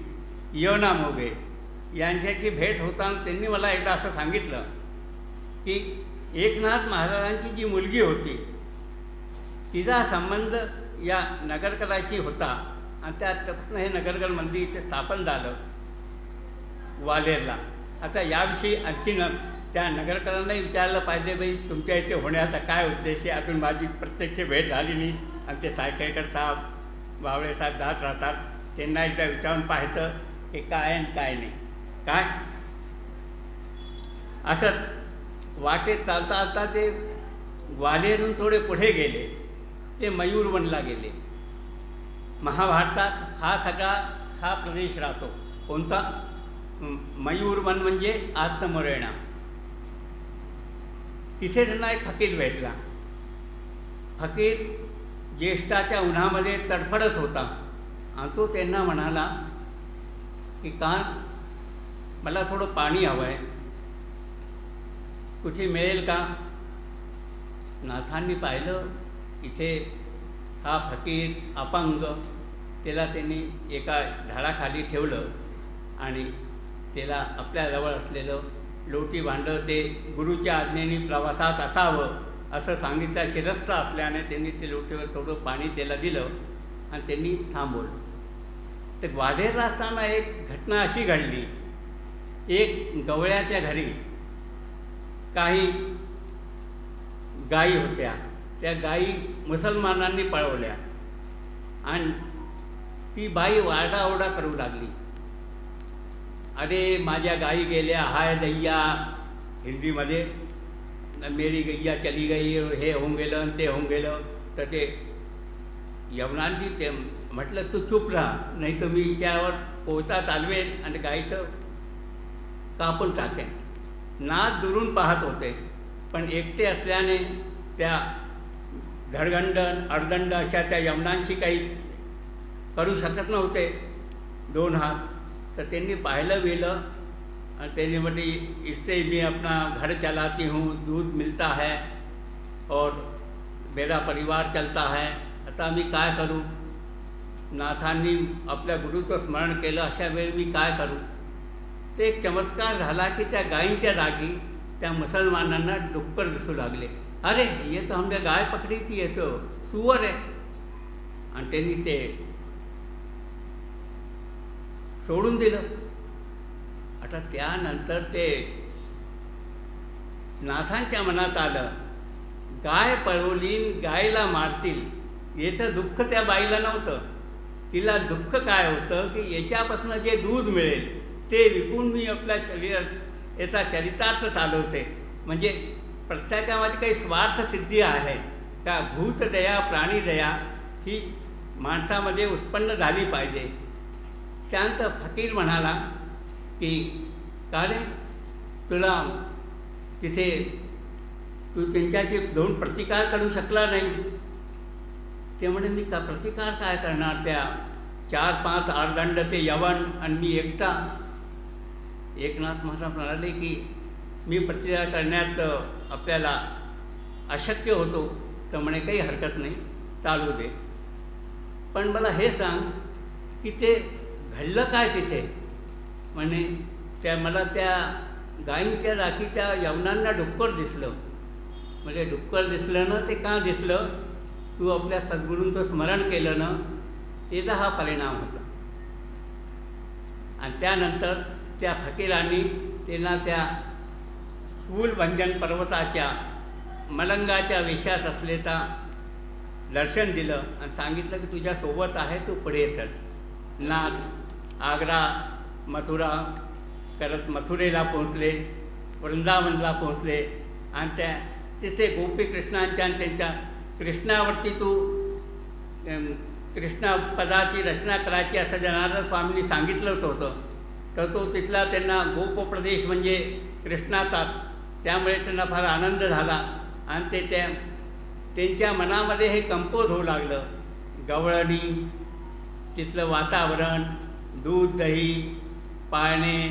योना मोघे यांच्याशी भेट होताना त्यांनी मला एकदा असं सांगितलं की एकनाथ महाराजांची जी मुलगी होती तिचा संबंध या नगरकलाशी होता आणि त्यापासून हे नगरकल मंदिर इथे स्थापन झालं ग्वाल्हेरला. आता याविषयी आणखीन त्या नगरकरांनाही विचारलं पाहिजे, बाई तुमच्या इथे होण्याचा काय उद्देश आहे. अजून माझी प्रत्यक्ष भेट झाली नाही. आमचे सायकेकर साहेब बावळे साहेब जात राहतात, त्यांना एकदा विचारून पाहायचं की काय आणि काय नाही. काय असत वाटेत चालता चालता ते ग्वाल्हेरहून थोडे पुढे गेले, ते मयूरवनला गेले. महाभारतात हा प्रदेश राहतो. कोणता? मयूरवन म्हणजे आत्मरेणा. तिथे त्यांना एक फकीर भेटला. फकीर ज्येष्ठाच्या उन्हामध्ये तडफडत होता आणि तो त्यांना म्हणाला की का मला थोडं पाणी हवं आहे, कुठे मिळेल का? नाथांनी पाहिलं इथे हा फकीर अपंग, त्याला त्यांनी एका झाडाखाली ठेवलं आणि त्याला आपल्याजवळ असलेलं लोटी भांडं ते गुरुच्या आज्ञेने प्रवासात असावं असं सांगितलं. शिरस्थ असल्याने त्यांनी ते लोटीवर थोडं पाणी त्याला दिलं आणि त्यांनी थांबवलं. तर ग्वाल्हेरला असताना एक घटना अशी घडली. एक गवळ्याच्या घरी काही गायी होत्या. त्या गायी मुसलमानांनी पळवल्या आणि ती बाई आरडाओरडा करू लागली, अरे माझ्या गायी गेल्या, हाय दैया, हिंदीमध्ये मेरी गैया चली गई, हे होऊन गेलं आणि ते होऊन गेलं. तर ते यवनांनी ते म्हटलं तू चूप राहा, नाही तर मी हिच्यावर पोहता चालवेन आणि गायीचं कापून टाकेन. नाथ दुरून पाहत होते, पण एकटे असल्याने त्या धडगंडन अर्दंड अशा त्या यवनांशी काही करू शकत नव्हते 2 हात. तर त्यांनी पाहिलं गेलं और तेने बोली इससे भी अपना घर चलाती हूँ, दूध मिलता है और मेरा परिवार चलता है, आता मी काय करूँ. नाथांनी आपल्या गुरुचं स्मरण केलं, अशा वेळी मी काय करूँ. ते एक चमत्कार झाला की त्या गायींच्या जागी त्या मुसलमानांना डुक्कर दिसू लागले. अरे ये तो हमने गाय पकड़ी थी, ये तो सुअर है. आणि त्यांनी ते सोडून दिलं. आता त्यानंतर ते नाथांच्या मनात आलं, गाय पळवलीन गायला मारतील, याचं दुःख त्या बाईला नव्हतं. तिला दुःख काय होतं की याच्यापासून जे दूध मिळेल ते विकून मी आपल्या शरीरात याचा चरितार्थ चालवते. म्हणजे प्रत्येकामध्ये काही स्वार्थ सिद्धी आहे का, भूतदया प्राणीदया ही माणसामध्ये उत्पन्न झाली पाहिजे. त्यानंतर फकीर म्हणाला की का रे, तुला तिथे तू त्यांच्याशी जाऊन प्रतिकार करू शकला नाही. ते म्हणे मी का प्रतिकार काय करणार, त्या 4-5 आर्दंड ते यवन आणि मी एकटा. एकनाथ महाराज म्हणाले की मी प्रतिकार करण्यात आपल्याला अशक्य होतो. तर म्हणे काही हरकत नाही, चालू दे, पण मला हे सांग की ते घडलं काय तिथे. म्हणे मला त्या गायींच्या राखी त्या यवनांना डुक्कर दिसलं. म्हणजे डुक्कर दिसलं ना, ते का दिसलं, तू आपल्या सद्गुरूंचं स्मरण केलं ना, त्याचा हा परिणाम होता. आणि त्यानंतर त्या फकीरांनी त्यांना त्या शूलभंजन पर्वताच्या मलंगाच्या वेशात असलेला दर्शन दिलं आणि सांगितलं की तुझ्यासोबत आहे, तू पुढे चल. नाथ आग्रा मथुरा करत मथुरेला पोहोचले, वृंदावनला पोहोचले आणि त्या तिथे गोपी कृष्णांच्या आणि त्यांच्या कृष्णावरती तू कृष्णा पदाची रचना करायची असं जनार्दन स्वामींनी सांगितलं होतं. तर तो तिथला त्यांना गोपप्रदेश म्हणजे कृष्णाचा, त्यामुळे त्यांना फार आनंद झाला आणि ते त्यांच्या मनामध्ये हे कंपोज होऊ लागलं. गवळणी, तिथलं वातावरण, दूध दही, पाळणे,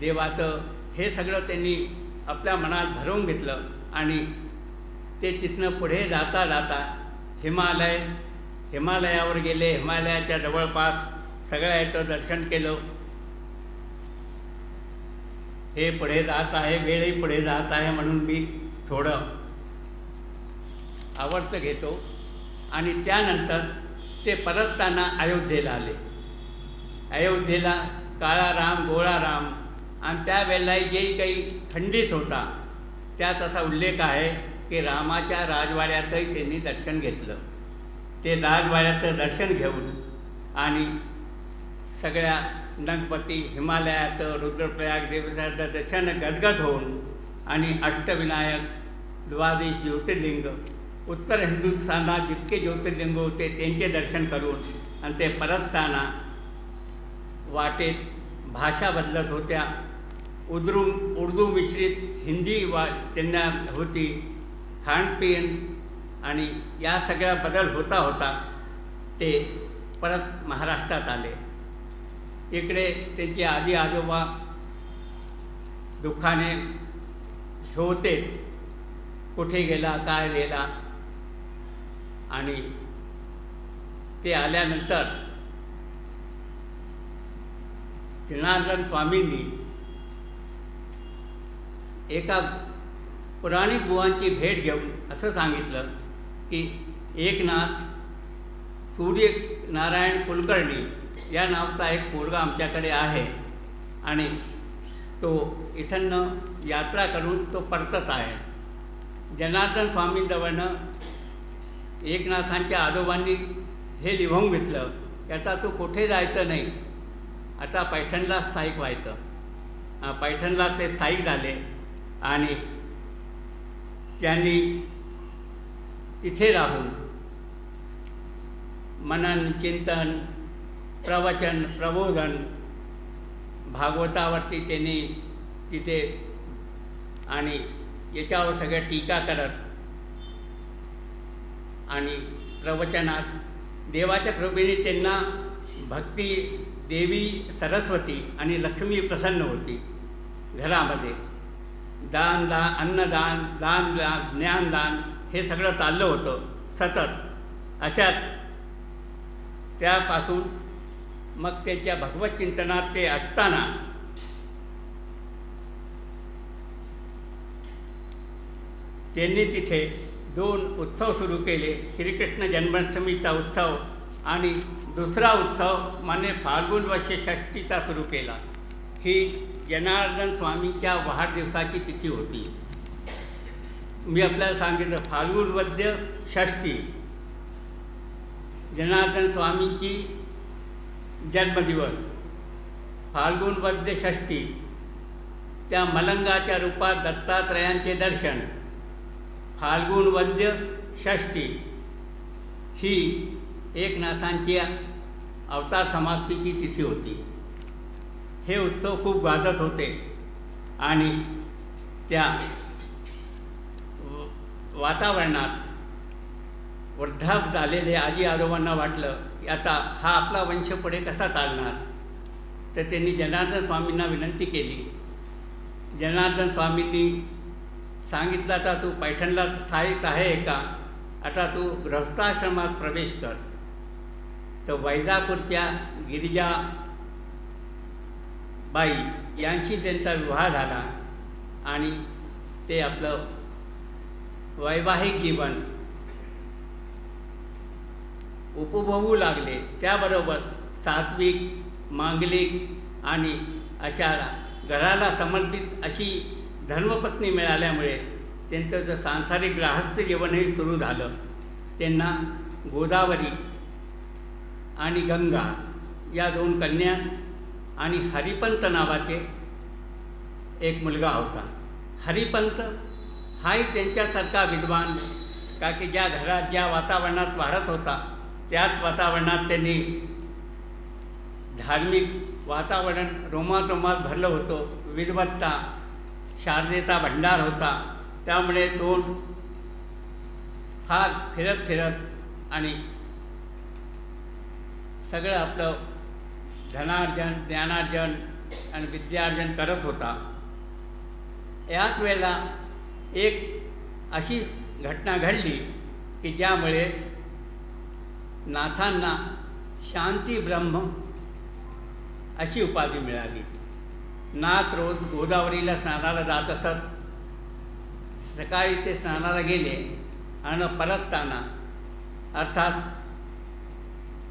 देवाचं, हे सगळं त्यांनी आपल्या मनात भरवून घेतलं. आणि ते तिथनं पुढे जाता जाता हिमालयावर गेले. हिमालयाच्या जवळपास सगळ्या याचं दर्शन केलं. हे पुढे जात आहे, वेळही पुढे जात आहे म्हणून मी थोडं आवर्त घेतो. आणि त्यानंतर ते परतताना अयोध्येला आले. अयोध्येला काळा राम, गोळा राम, आणि त्यावेळेला जेही काही खंडित होता त्यात असा उल्लेख आहे की रामाच्या राजवाड्याचंही त्यांनी दर्शन घेतलं. ते राजवाड्याचं दर्शन घेऊन आणि सगळ्या नगपती हिमालयात रुद्रप्रयाग देवीचं दर्शन गदगद होऊन आणि अष्टविनायक 12 ज्योतिर्लिंग उत्तर हिंदुस्थानात जितके ज्योतिर्लिंग होते त्यांचे दर्शन करून आणि ते परतताना वाटेत भाषा बदलत होत्या. उर्दू मिश्रित हिंदी त्यांना होती. खाणपीण आणि या सगळ्या बदल होता ते परत महाराष्ट्रात आले. इकडे त्यांचे आजी आजोबा दुःखाने होते, कुठे गेला काय गेला. आणि ते आल्यानंतर जनार्दन स्वामींनी एका पुराणिक बुवांची भेट घेऊन असं सांगितलं की एकनाथ सूर्यनारायण कुलकर्णी या नावाचा एक पोरगा आमच्याकडे आहे आणि तो इथनं यात्रा करून तो परतत आहे. जनार्दन स्वामींजवळनं एकनाथांच्या आजोबांनी हे लिहून घेतलं की आता तो कुठे जायचं नाही, आता पैठणला स्थायिक व्हायचं. पैठणला ते स्थायिक झाले आणि त्यांनी तिथे राहून मनन चिंतन प्रवचन प्रबोधन भागवतावरती त्यांनी तिथे आणि याच्यावर सगळ्या टीका करत आणि प्रवचनात देवाच्या कृपेने त्यांना भक्ती देवी सरस्वती आणि लक्ष्मी प्रसन्न होती. घरामध्ये दान अन्नदान दानदान ज्ञानदान हे सगळं चाललं होतं सतत. अशात त्यापासून मग त्याच्या भगवत चिंतनात ते असताना त्यांनी तिथे 2 उत्सव सुरू केले. श्रीकृष्ण जन्माष्टमीचा उत्सव आणि दुसरा उत्सव म्हणजे फाल्गुन वद्य षष्टीचा सुरू केला. ही जनार्दन स्वामींच्या वाढदिवसाची तिथी होती. मी आपल्याला सांगितलं फाल्गुन वद्य षष्टी जनार्दन स्वामींची जन्मदिवस. फाल्गुन वद्य षष्टी त्या मलंगाच्या रूपात दत्तात्रयांचे दर्शन. फाल्गुन वद्य षष्टी ही एकनाथांची अवतार समाप्तीची तिथी होती. हे उत्सव खूप गाजत होते आणि त्या वातावरणात वृद्धाप झालेले आजी आजोबांना वाटलं की आता हा आपला वंश पुढे कसा चालणार. तर त्यांनी जनार्दन स्वामींना विनंती केली. जनार्दन स्वामींनी सांगितलं आता तू पैठणला स्थायिक आहे का, आता तू गृहस्थाश्रमात प्रवेश कर. तर वैजापूरच्या गिरिजा बाई यांशी त्यांचा विवाह झाला आणि ते आपलं वैवाहिक जीवन उपभोगू लागले. त्याबरोबर सात्विक मांगलिक आणि अशा घराला समर्पित अशी धर्मपत्नी मिळाल्यामुळे त्यांचं जर सांसारिक गृहस्थ जीवनही सुरू झालं. त्यांना गोदावरी आणि गंगा या 2 कन्या आणि हरिपंत नावाचे एक मुलगा होता. हरिपंत हाही त्यांच्यासारखा विद्वान, का की ज्या घरात ज्या वातावरणात वाढत होता त्याच वातावरणात त्यांनी धार्मिक वातावरण रोमात भरलं होतं. विद्वत्ता शारदेचा भंडार होता. त्यामुळे तो फार फिरत आणि सगळं आपलं धनार्जन ज्ञानार्जन आणि विद्यार्जन करत होता. याच वेळेला एक अशी घटना घडली की ज्यामुळे नाथांना शांती ब्रह्म अशी उपाधी मिळाली. नाथ रोज गोदावरीला स्नानाला जात असत. सकाळी ते स्नानाला गेले आणि परतताना अर्थात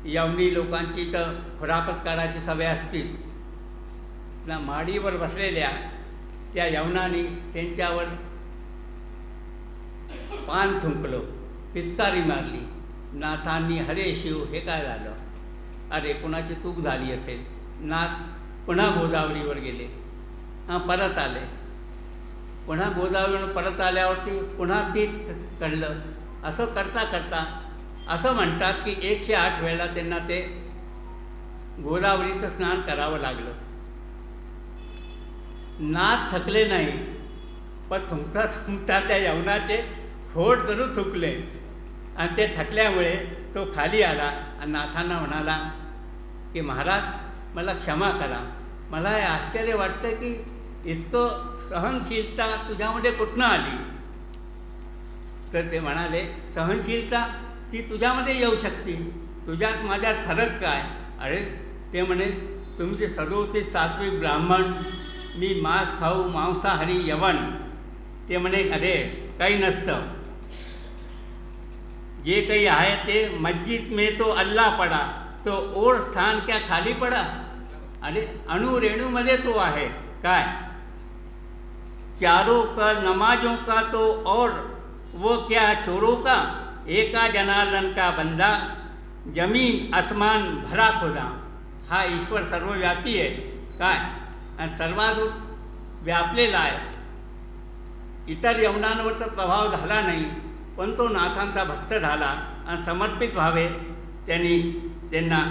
यवनी लोकांची तर खुरापत सवय असतील ना, माडीवर बसलेल्या त्या यवनाने त्यांच्यावर पान थुंकलं, पिचकारी मारली. नाथांनी हरे शिव हे काय झालं, अरे कोणाची चूक झाली असेल नाथ पुन्हा गोदावरीवर गेले. परत आले. पुन्हा गोदावरीवर परत आल्यावरती पुन्हा तीच कळलं. असं करता करता असं म्हणतात की 108 वेळा त्यांना ते गोदावरीचं स्नान करावं लागलं. नाथ थकले नाही, पण थुंकता थुंकता त्या यवनाचे होठ जरूर थुकले आणि ते थकल्यामुळे तो खाली आला आणि नाथांना म्हणाला की महाराज मला क्षमा करा. मला हे आश्चर्य वाटतं की इतकं सहनशीलता तुझ्यामध्ये कुठनं आली. तर ते म्हणाले सहनशीलता ती तुझ्यामध्ये येऊ शकते, तुझ्यात माझ्यात फरक काय. अरे ते म्हणे तुम्ही जे 37 सात्विक ब्राह्मण, मी मांस खाऊ मांसाहारी यवन. ते म्हणे अरे काही नसतं, जे काही आहे ते मस्जिद में तो अल्लाह पडा, तो और स्थान क्या खाली पडा. अरे अणु रेणूमध्ये तो आहे. काय चारों का नमाजों का तो और वो क्या चोरों का, एका जनार्दन का बंदा, जमीन आसमान भरा खुदा. हा ईश्वर सर्वव्यापी आहे. काय आणि सर्वात व्यापलेला आहे. इतर यवनांवर तर प्रभाव झाला नाही, पण तो नाथांचा भक्त झाला आणि समर्पित व्हावे त्यांनी त्यांना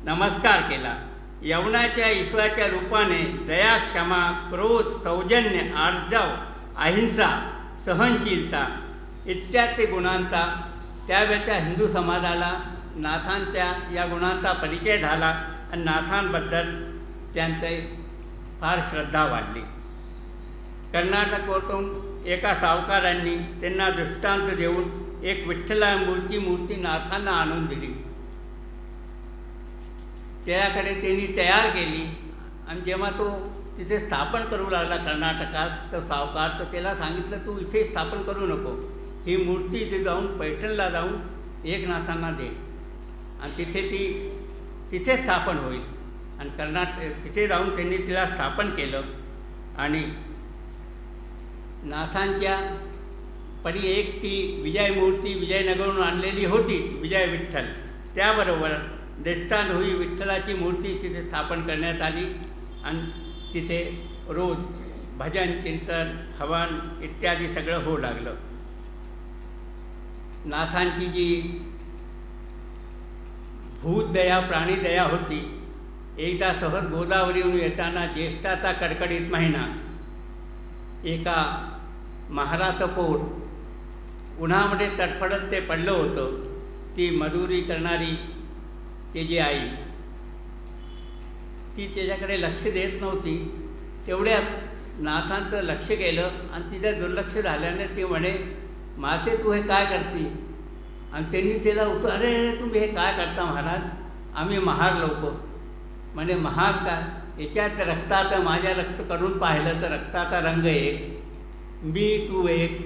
नमस्कार केला. यवनाच्या ईश्वराच्या रूपाने दया, क्षमा, क्रोध, सौजन्य, आर्जव, अहिंसा, सहनशीलता इत्यादी गुणांचा त्यावेळच्या हिंदू समाजाला नाथांच्या या गुणांचा परिचय झाला आणि नाथांबद्दल त्यांचे फार श्रद्धा वाढली. कर्नाटकातून एका सावकारांनी त्यांना दृष्टांत देऊन एक विठ्ठलाची मूर्ती नाथांना आणून दिली. त्याकडे त्यांनी तयार केली आणि जेव्हा तो तिथे स्थापन करू लागला कर्नाटकात, तर सावकार तर त्याला सांगितलं तू इथे स्थापन करू नको, ही मूर्ती इथे जाऊन पैठणला जाऊन एकनाथांना दे आणि तिथे स्थापन होईल. आणि तिथे जाऊन त्यांनी तिला स्थापन केलं. आणि नाथांच्या परी एक ती विजयमूर्ती विजयनगरहून आणलेली होती, विजय विठ्ठल. त्याबरोबर दृष्टांत होई विठ्ठलाची मूर्ती तिथे स्थापन करण्यात आली आणि तिथे रोज भजन, चिंतन, हवन इत्यादी सगळं होऊ लागलं. नाथांची जी भूतदया प्राणीदया होती, एकदा सहज गोदावरीहून येताना ज्येष्ठाचा कडकडीत महिना, एका महाराचं पोट उन्हामध्ये तडफडत ते पडलं होतं. ती मजुरी करणारी त्याची आई ती त्याच्याकडे लक्ष देत नव्हती. तेवढ्यात नाथांचं लक्ष केलं आणि तिचं दुर्लक्ष झाल्याने ती म्हणे माते तू हे काय करती. आणि त्यांनी त्याला अरे तुम्ही हे काय करता महाराज, आम्ही महार लोक. म्हणे महार का, याच्यात रक्ताचं माझ्या रक्त करून पाहिलं तर रक्ताचा रंग एक, मी तू एक,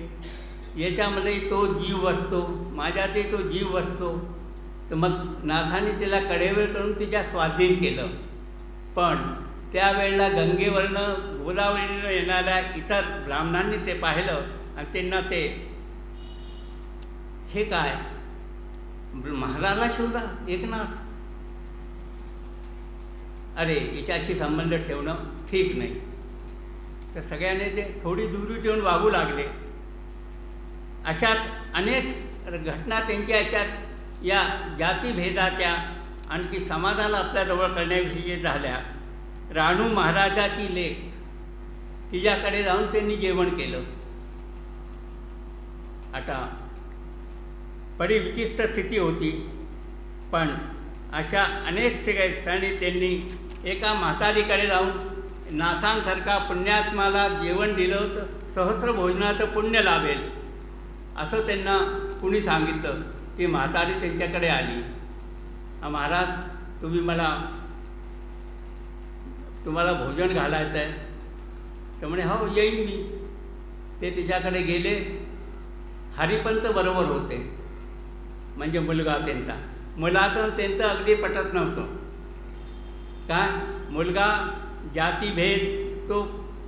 याच्यामध्ये तो जीव असतो, माझ्यातही तो जीव असतो. तर मग नाथांनी तिला कडेवेळ करून तिच्या स्वाधीन केलं. पण त्यावेळेला गंगेवरनं गोदावरीनं येणाऱ्या इतर ब्राह्मणांनी ते पाहिलं आणि त्यांना ते हे काय महाराला शिवला एकनाथ, अरे हिच्याशी संबंध ठेवणं ठीक नाही. तर सगळ्यांनी ते थोडी दूरी ठेवून वागू लागले. अशात अनेक घटना त्यांच्या याच्यात या जातीभेदाच्या आणखी समाजाला आपल्याजवळ करण्याविषयी झाल्या. राणू महाराजाची लेक, तिच्याकडे जाऊन त्यांनी जेवण केलं. आता बडी विचित्र स्थिती होती, पण अशा अनेक ठिकाणी त्यांनी एका म्हातारीकडे जाऊन नाथांसारखा पुण्यात्माला जेवण दिलं तर सहस्र भोजनाचं पुण्य लाभेल असं त्यांना कुणी सांगितलं. ती म्हातारी त्यांच्याकडे आली, महाराज तुम्हाला भोजन घालायचं आहे. तर म्हणे हो येईन मी. ते तिच्याकडे गेले. हरिपंत बरोबर होते, म्हणजे मुलगा त्यांचा. मुलाचं त्यांचं अगदी पटत नव्हतं. काय मुलगा जातीभेद तो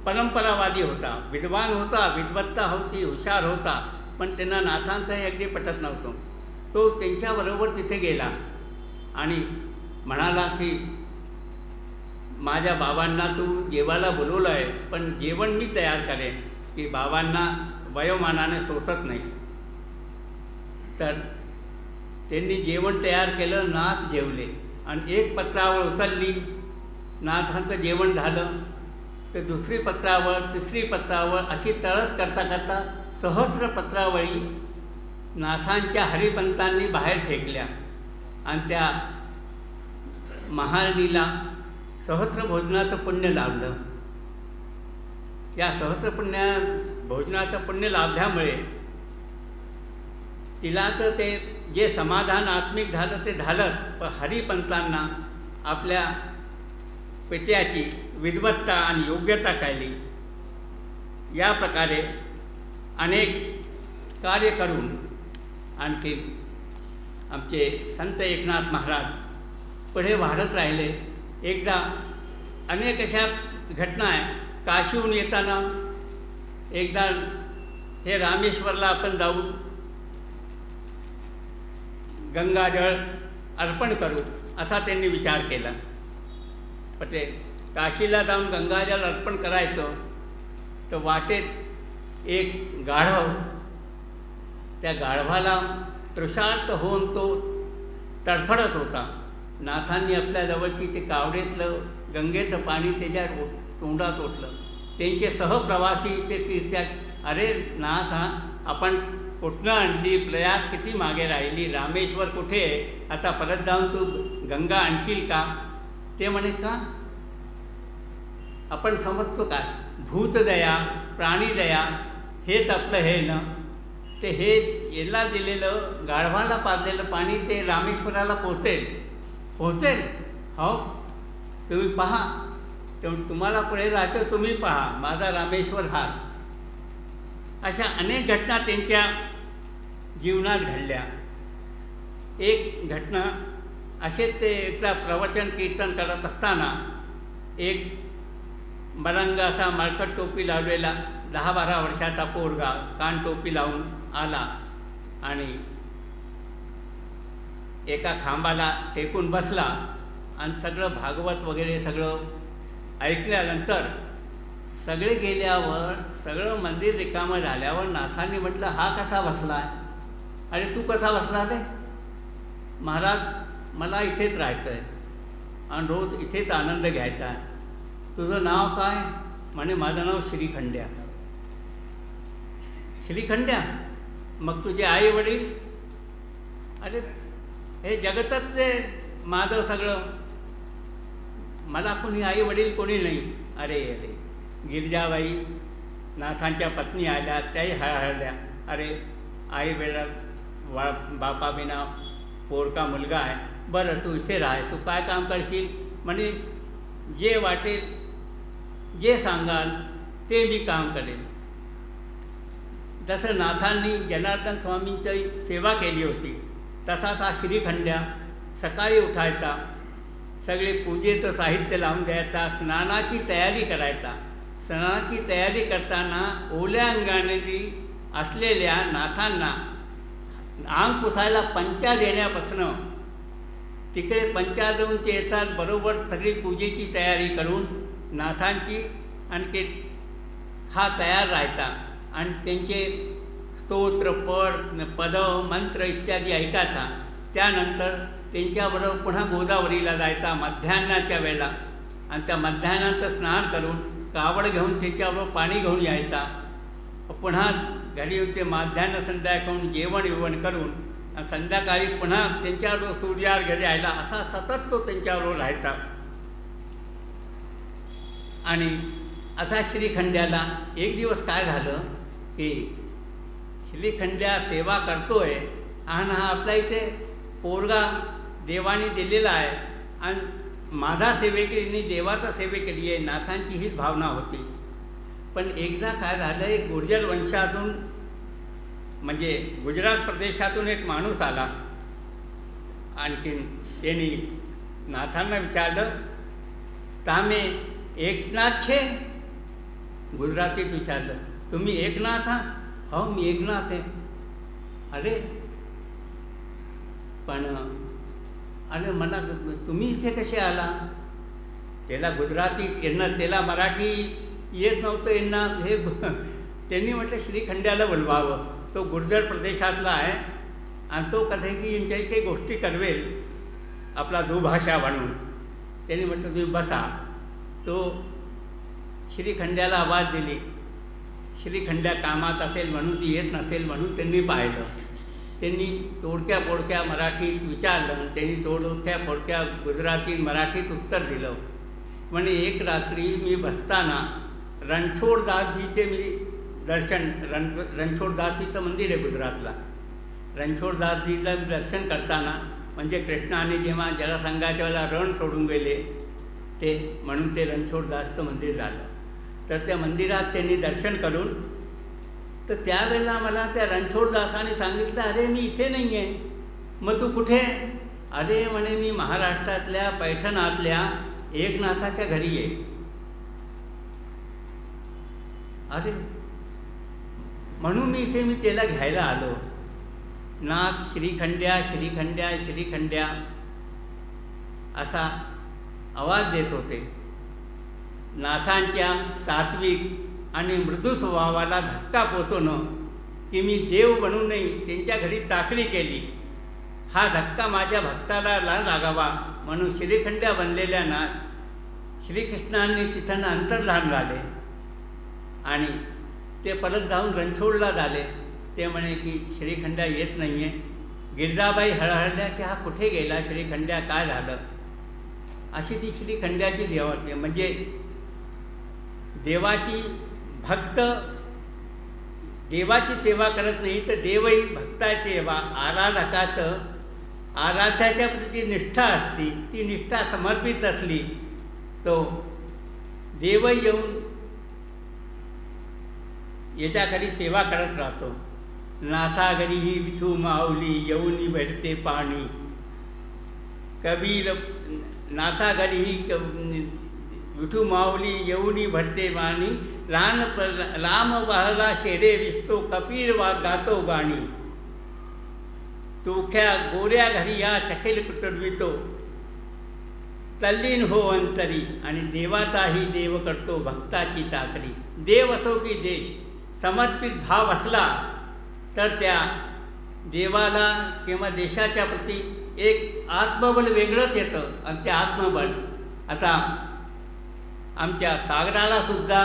परंपरावादी होता, विद्वान होता, विद्वत्ता होती, हुशार होता, पण त्यांना नाथांचंही अगदी पटत नव्हतं. तो त्यांच्याबरोबर तिथे गेला आणि म्हणाला की माझ्या बाबांना तू जेवायला बोलवलं आहे, पण जेवण मी तयार करेन, की बाबांना वयोमानाने सोसत नाही. तर त्यांनी जेवण तयार केलं, नाथ जेवले आणि एक पत्रावळ उचलली, नाथांचं जेवण झालं. तर दुसरी पत्रावळ, तिसरी पत्रावळ अशी तळत करता करता सहस्त्र पत्रावळी नाथांच्या हरिपंतांनी बाहेर फेकल्या आणि त्या महारणीला सहस्र भोजनाचं पुण्य लाभलं. या सहस्र भोजनाचं पुण्य लाभल्यामुळे तिला तर ते जे समाधान आत्मिक झालं ते झालं, पण हरिपंतांना आपल्या पित्याची विद्वत्ता आणि योग्यता कळली. या प्रकारे अनेक कार्य करून आणखी आमचे संत एकनाथ महाराज पुढे वाढत राहिले. एकदा अनेक अशा घटना आहे. काशीहून येताना एकदा हे रामेश्वरला आपण जाऊन गंगाजळ अर्पण करू असा त्यांनी विचार केला. पण ते काशीला जाऊन गंगाजल अर्पण करायचं तर वाटेत एक गाढव, त्या गाढवाला तृषार्त होऊन तो तडफडत होता. नाथांनी आपल्या जवळची ते कावडीतलं गंगेचं पाणी त्याच्या तोंडात ओतलं. त्यांचे सहप्रवासी ते तीर्थात, अरे नाथ, आपण कुठनं आणली, प्रयाग किती मागे राहिली, रामेश्वर कुठे आहे, आता परत जाऊन तू गंगा आणशील का? ते म्हणे, का? आपण समजतो का भूतदया, प्राणीदया हेच आपलं हे न, ते हे याला दिलेलं, गाढवाला पाजलेलं पाणी ते रामेश्वराला पोचेल. हो, तुम्ही पहा, तुम्हाला पुढे राहतं, तुम्ही पहा, माझा रामेश्वर हा. अशा अनेक घटना त्यांच्या जीवनात घडल्या. एक घटना असेच ते एकदा प्रवचन कीर्तन करत असताना एक मलंग असा मळकट टोपी लावलेला 10-12 वर्षाचा पोरगा कान टोपी लावून आला आणि एका खांबाला टेकून बसला आणि सगळं भागवत वगैरे सगळं ऐकल्यानंतर सगळे गेल्यावर, सगळं मंदिर रिकामं झाल्यावर नाथांनी म्हटलं, हा कसा बसला आहे? अरे तू कसा बसला रे? महाराज, मला इथेच राहायचं आहे आणि रोज इथेच आनंद घ्यायचा आहे. तुझं नाव काय? म्हणे, माझं नाव श्रीखंड्या. श्रीखंड्या? मग तुझे आई वडील? अरे हे जगतच आहे माझं सगळं, मला कोणी आई वडील कोणी नाही. अरे अरे, गिरजाबाई नाथांच्या पत्नी आल्या, त्याही हळहळल्या. अरे आई वेळा बापाबिना पोरका मुलगा आहे, बरं तू इथे राह, तू काय काम करशील? म्हणे, जे वाटेल, जे सांगाल ते मी काम करेन. जसं नाथांनी जनार्दन स्वामींची सेवा केली होती तसाच हा श्रीखंड्या सकाळी उठायचा, सगळे पूजेचं साहित्य लावून द्यायचा, स्नानाची तयारी करायचा. स्नानाची तयारी करताना ओल्या अंगाने असलेल्या नाथांना अंग पुसायला पंचा देण्यापासनं तिकडे पंचा देऊन ते येतात, बरोबर सगळी पूजेची तयारी करून नाथांची आणखी हा तयार राहायचा आणि त्यांचे स्तोत्र, पद, मंत्र इत्यादी ऐकायचा. त्यानंतर त्यांच्याबरोबर पुन्हा गोदावरीला जायचा मध्यान्नाच्या वेळेला आणि त्या मध्यान्नाचं स्नान करून कावड घेऊन त्याच्याबरोबर पाणी घेऊन यायचा. पुन्हा घरी येऊन ते माध्यान्ह संध्याकाळून जेवण करून आणि संध्याकाळी पुन्हा त्यांच्याबरोबर सूर्यार्घ्य द्यायला, असा सतत तो त्यांच्याबरोबर राहायचा. आणि असा श्रीखंड्याला एक दिवस काय झालं की श्रीखंड्या सेवा करतोय आणि हा आपल्या इथे पोरगा देवाने दिलेला आहे आणि माझा सेवेकरीने देवाचा सेवेकरी आहे, नाथांची हीच भावना होती. पण एकदा काय झालं, एक गुर्जर वंशातून म्हणजे गुजरात प्रदेशातून एक माणूस आला. आणखीन त्यांनी नाथांना विचारलं, तामे एकनाथ छे? गुजरातीत विचारलं, तुम्ही एकनाथ हा? हो, मी एकनाथ आहे. अरे पण अरे मला तुम्ही इथे कसे आला? त्याला गुजरातीत यांना त्याला मराठी येत नव्हतं यांना हे त्यांनी म्हटलं श्रीखंड्याला बोलवावं. तो गुर्जर प्रदेशातला आहे आणि तो कदाचित यांच्याही काही गोष्टी करवेल आपला दुभाषा म्हणून. त्यांनी म्हटलं तुम्ही बसा. तो श्रीखंड्याला आवाज दिली. श्रीखंड्या कामात असेल म्हणून ती येत नसेल म्हणून त्यांनी पाहिलं. त्यांनी तोडक्या पोडक्या मराठीत विचारलं आणि त्यांनी तोडक्या पोडक्या गुजरातीत मराठीत उत्तर दिलं. म्हणे एक रात्री मी बसताना रणछोडदासजीचे मी दर्शन रणछोडदासजीचं मंदिर आहे गुजरातला. रणछोडदासजीचं दर्शन करताना म्हणजे कृष्णाने जेव्हा जलसंघाच्या वेळेला रण सोडून गेले ते म्हणून ते रणछोडदासचं मंदिर झालं. तर त्या मंदिरात त्यांनी दर्शन करून तर त्यावेळेला मला त्या रणछोडदासाने सांगितलं अरे मी इथे नाही आहे. मग तू कुठे? अरे म्हणे मी महाराष्ट्रातल्या पैठणातल्या एकनाथाच्या घरी आहे. अरे म्हणून मी इथे मी त्याला घ्यायला आलो. नाथ श्रीखंड्या श्रीखंड्या श्रीखंड्या असा आवाज देत होते. नाथांच्या सात्विक आणि मृदू स्वभावाला धक्का पोचवणं की मी देव बनूनही त्यांच्या घरी चाकरी केली हा धक्का माझ्या भक्ताला लागावा म्हणून श्रीखंड्या बनलेल्या नाथ श्रीकृष्णांनी तिथं अंतर्धान झाले आणि ते परत जाऊन रणछोडला झाले. ते म्हणे की श्रीखंड्या येत नाही आहे. गिरजाबाई हळहळल्या की हा कुठे गेला श्रीखंड्या काय झालं. अशी ती श्रीखंड्याची देवाची म्हणजे देवाची भक्त देवाची सेवा करत नाही तर देवही भक्ताची सेवा आराधकाचं आराध्याच्या प्रती निष्ठा असती. ती निष्ठा समर्पित असली तो देवही येऊन याच्या घरी सेवा करत राहतो. नाथा घरी ही विठू माऊली येऊनी भेटते पाणी. कबीर नाथा घरी ही विठू माऊली येऊनी भटते पाणी. राम वाहला शेरे विसतो कबीर वा गातो गाणी. चोख्या गोऱ्या घरी या चकेल कुटडवितो तल्लीन हो अंतरी. आणि देवाचाही देव करतो भक्ताची चाकरी. देव असो की देश समर्पित भाव असला तर त्या देवाला किंवा देशाच्या प्रती एक आत्मबल वेगळंच येतं. आणि ते आत्मबल आता आमच्या सागरालासुद्धा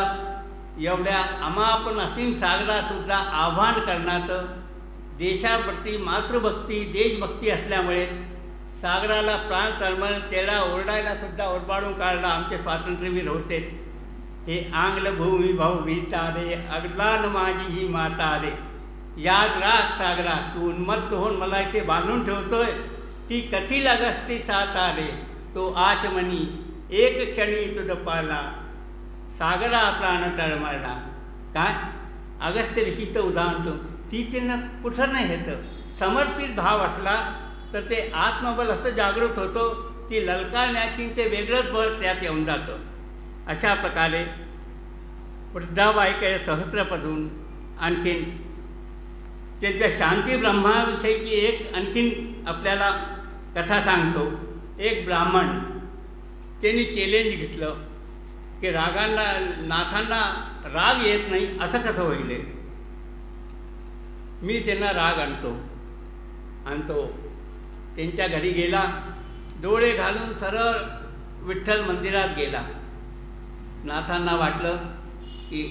एवढ्या अमापन असीम सागरासुद्धा आव्हान करण्याचं देशाप्रती मातृभक्ती देशभक्ती असल्यामुळे सागराला प्राण तळमळ त्याला ओरडायलासुद्धा ओरबाडून काढला आमचे स्वातंत्र्यवीर होते. हे आंग्ल भूमी भाऊ भीतारे अगलान माझी ही माता रे. याद राख सागरा तू उन्मत्त होऊन मला इथे बांधून ठेवतोय. ती कथी लगसती सातारे तो आचमनी एक क्षणी तुझ पाला. सागरा प्राण तळमळला. काय अगस्त्य ऋषीचं उदाहरण ती चिन्ह कुठं नाही येतं. समर्पित भाव असला तर ते आत्मबल असं जागृत होतो. ती ललकारण्याची ते वेगळंच बळ त्यात येऊन जातं. अशा प्रकारे वृद्धाबाईकडे सहस्त्रपासून आणखीन त्यांच्या शांती ब्रह्माविषयीची एक आणखीन आपल्याला कथा सांगतो. एक ब्राह्मण त्यांनी चॅलेंज घेतलं की रागांना नाथांना राग येत नाही असं कसं होईल. मी त्यांना राग आणतो. त्यांच्या घरी गेला. डोळे घालून सरळ विठ्ठल मंदिरात गेला. नाथांना वाटलं की